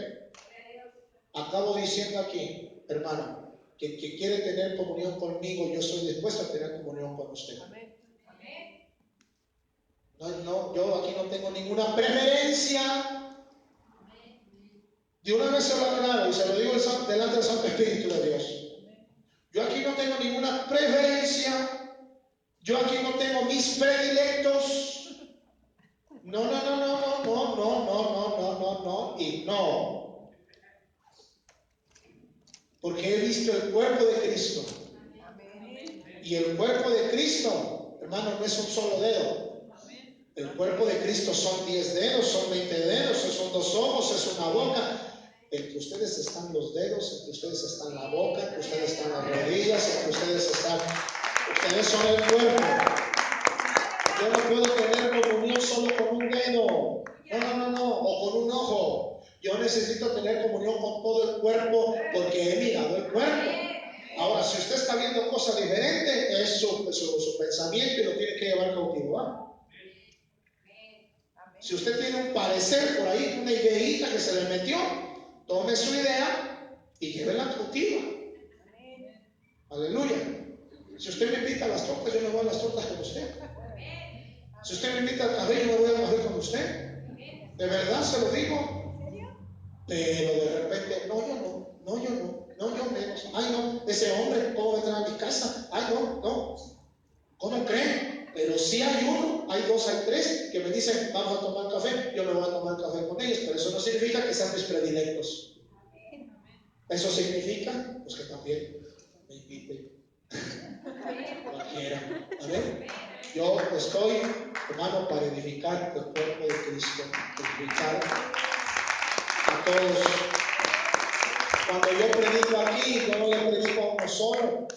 Acabo diciendo aquí, hermano, que quiere tener comunión conmigo, yo soy dispuesto a tener comunión con usted. No, yo aquí no tengo ninguna preferencia. De una vez se lo aclaro y se lo digo delante del Santo Espíritu de Dios. Yo aquí no tengo ninguna preferencia. Yo aquí no tengo mis predilectos. No y no. Porque he visto el cuerpo de Cristo. Y el cuerpo de Cristo, hermano, no es un solo dedo. El cuerpo de Cristo son 10 dedos, son 20 dedos, son 2 ojos, es una boca. Entre ustedes están los dedos, entre ustedes están la boca, entre ustedes están las rodillas, entre ustedes son el cuerpo. Yo no puedo tener comunión solo con un dedo, o con un ojo. Yo necesito tener comunión con todo el cuerpo porque he mirado el cuerpo. Ahora, si usted está viendo cosas diferentes, es su pensamiento y lo tiene que llevar cautivo, ¿eh? Si usted tiene un parecer por ahí, una ideita que se le metió, tome su idea y llévela cautiva. Aleluya. Si usted me invita a las tortas, yo me voy a las tortas con usted. Si usted me invita al café, yo me voy al café con usted. De verdad se lo digo. Pero de repente, no, yo menos. Ay, no, ese hombre, ¿cómo va a entrar a mi casa? Ay, no. ¿Cómo creen? Pero sí hay uno, hay 2, hay 3 que me dicen, vamos a tomar café, yo me voy a tomar café con ellos, pero eso no significa que sean mis predilectos. Eso significa, pues que también me inviten. Cualquiera. ¿Vale? Yo estoy, hermano, para edificar el cuerpo de Cristo, edificar a todos. Cuando yo predico aquí, yo no le predico a uno solo,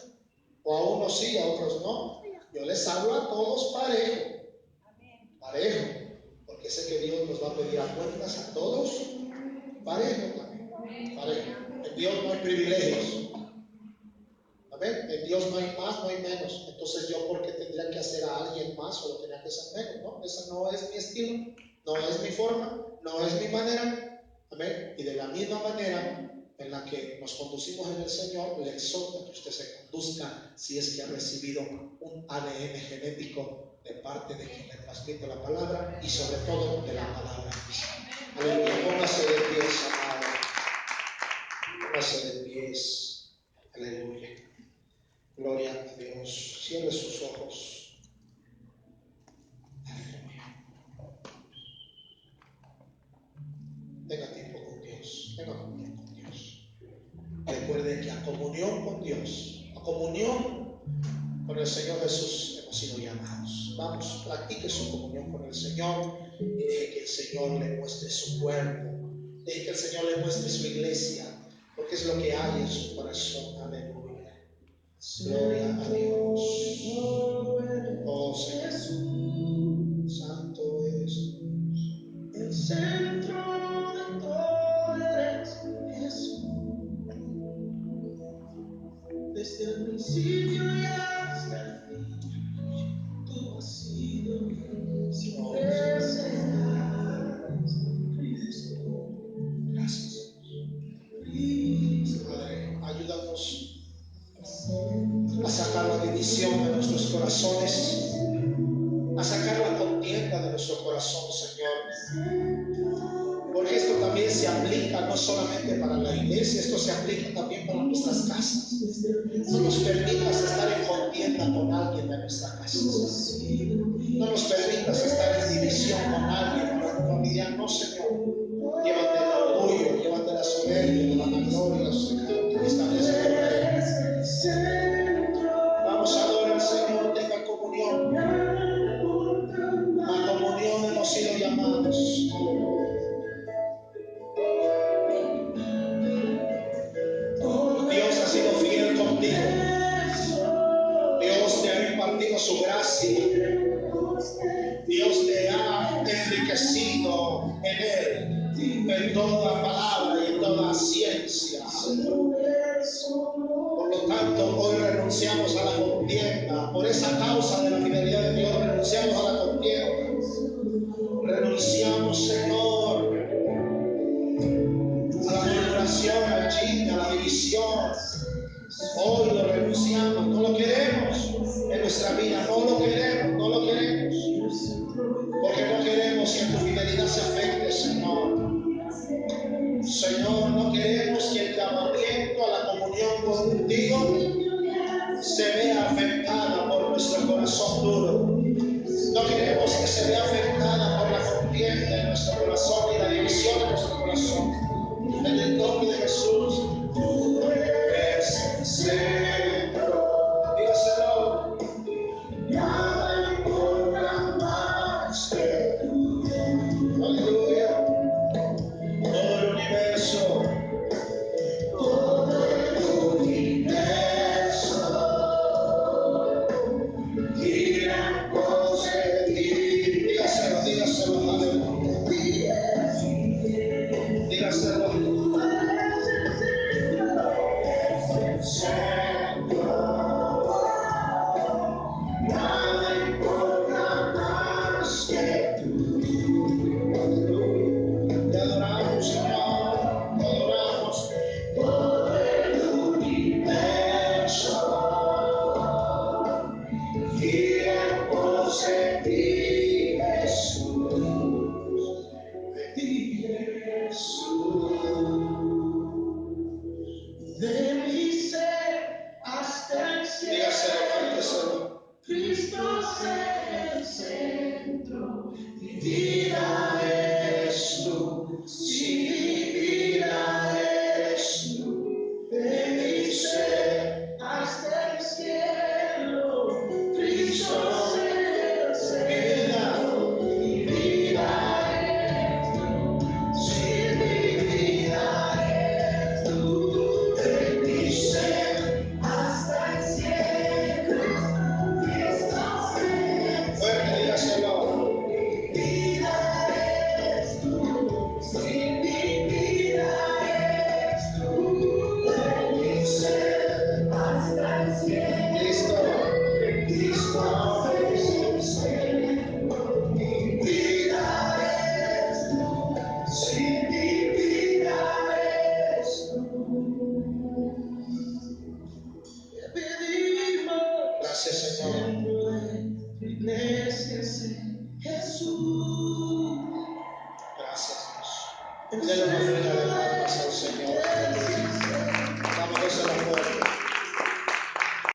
o a unos sí, a otros no. Yo les hablo a todos parejo, porque sé que Dios nos va a pedir a cuentas a todos parejo también, parejo. En Dios no hay privilegios, amén. En Dios no hay más, no hay menos. Entonces yo, ¿por qué tendría que hacer a alguien más o lo tendría que hacer menos? No, esa no es mi estilo, no es mi forma, no es mi manera, amén. Y de la misma manera en la que nos conducimos en el Señor, le exhorto a que usted se conduzca si es que ha recibido un ADN genético de parte de quien le transmite la palabra y sobre todo de la palabra misma. Aleluya, póngase de pies, amado. Póngase de pies. Aleluya. Gloria a Dios. Cierre sus ojos. Aleluya. Tenga tiempo con Dios. Tenga comunión con Dios. Recuerde que a comunión con Dios, a comunión con el Señor Jesús hemos sido llamados. Vamos, practique su comunión con el Señor y deje que el Señor le muestre su cuerpo, deje que el Señor le muestre su iglesia, porque es lo que hay en su corazón. Aleluya. Gloria a Dios. Oh Señor, santo eres Dios. El centro de todo eres Jesús. Desde el principio y hasta el fin, tú has sido siempre serás Cristo. Gracias. Padre, ayúdanos a sacar la división de nuestros corazones, a sacar la contienda de nuestro corazón, Señor. Porque que esto también se aplica no solamente para la iglesia, esto se aplica también para nuestras casas. No nos permitas estar en contienda con alguien de nuestra casa. No nos permitas estar en división con alguien, con la familia. No, Señor. Llévate el orgullo, llévate la soberbia, la vanagloria, Señor. Establece tu reino. Vamos a adorar al Señor, tenga comunión. A comunión hemos sido llamados. Dios ha sido fiel contigo. Dios te ha impartido su gracia. Dios te ha enriquecido en Él, en toda palabra y en toda ciencia. Por lo tanto, hoy renunciamos a la contienda. Por esa causa de la fidelidad de Dios, renunciamos a la contienda. Renunciamos, Señor, a la murmuración, al chisme, a la división. Hoy lo renunciamos, no lo queremos en nuestra vida, no lo queremos, no lo queremos. Porque no queremos que tu fidelidad se afecte, Señor. Señor, no queremos que el llamamiento a la comunión contigo se vea afectada por nuestro corazón duro. No queremos que se vea afectada por la contienda en nuestro corazón y la división en nuestro corazón. En el nombre de Jesús, tú eres el centro. Dígaselo. Nada importa más que tú. Aleluya. Todo el universo. Todo el universo gira por ti. Dígaselo, dígaselo, aleluya. Dígaselo. Nada importa más que tú. Te adoramos, Señor, te adoramos. Todo el universo gira por ti, Jesús. De ti, Jesús. De mi ser hasta el cielo. Dígaselo, cánteselo. Cristo es el centro. Mi vida eres tú. Si mi vida eres tú. De mi ser hasta el cielo. Cristo es el centro. Mi vida eres tú. Si mi vida eres tú. De mi ser hasta el cielo. Cristo es el fuerte, dígaselo. Mi vida eres tú. Si mi vida eres tú. De mi ser hasta el cielo. Cristo es el centro. Mi vida eres tú. Si mi vida eres tú. Te pedimos. Gracias, Señor. Iglesia, Jesús. Gracias, Dios. Denle una ofrenda de palmas al Señor. Vamos a hacer la fuerte.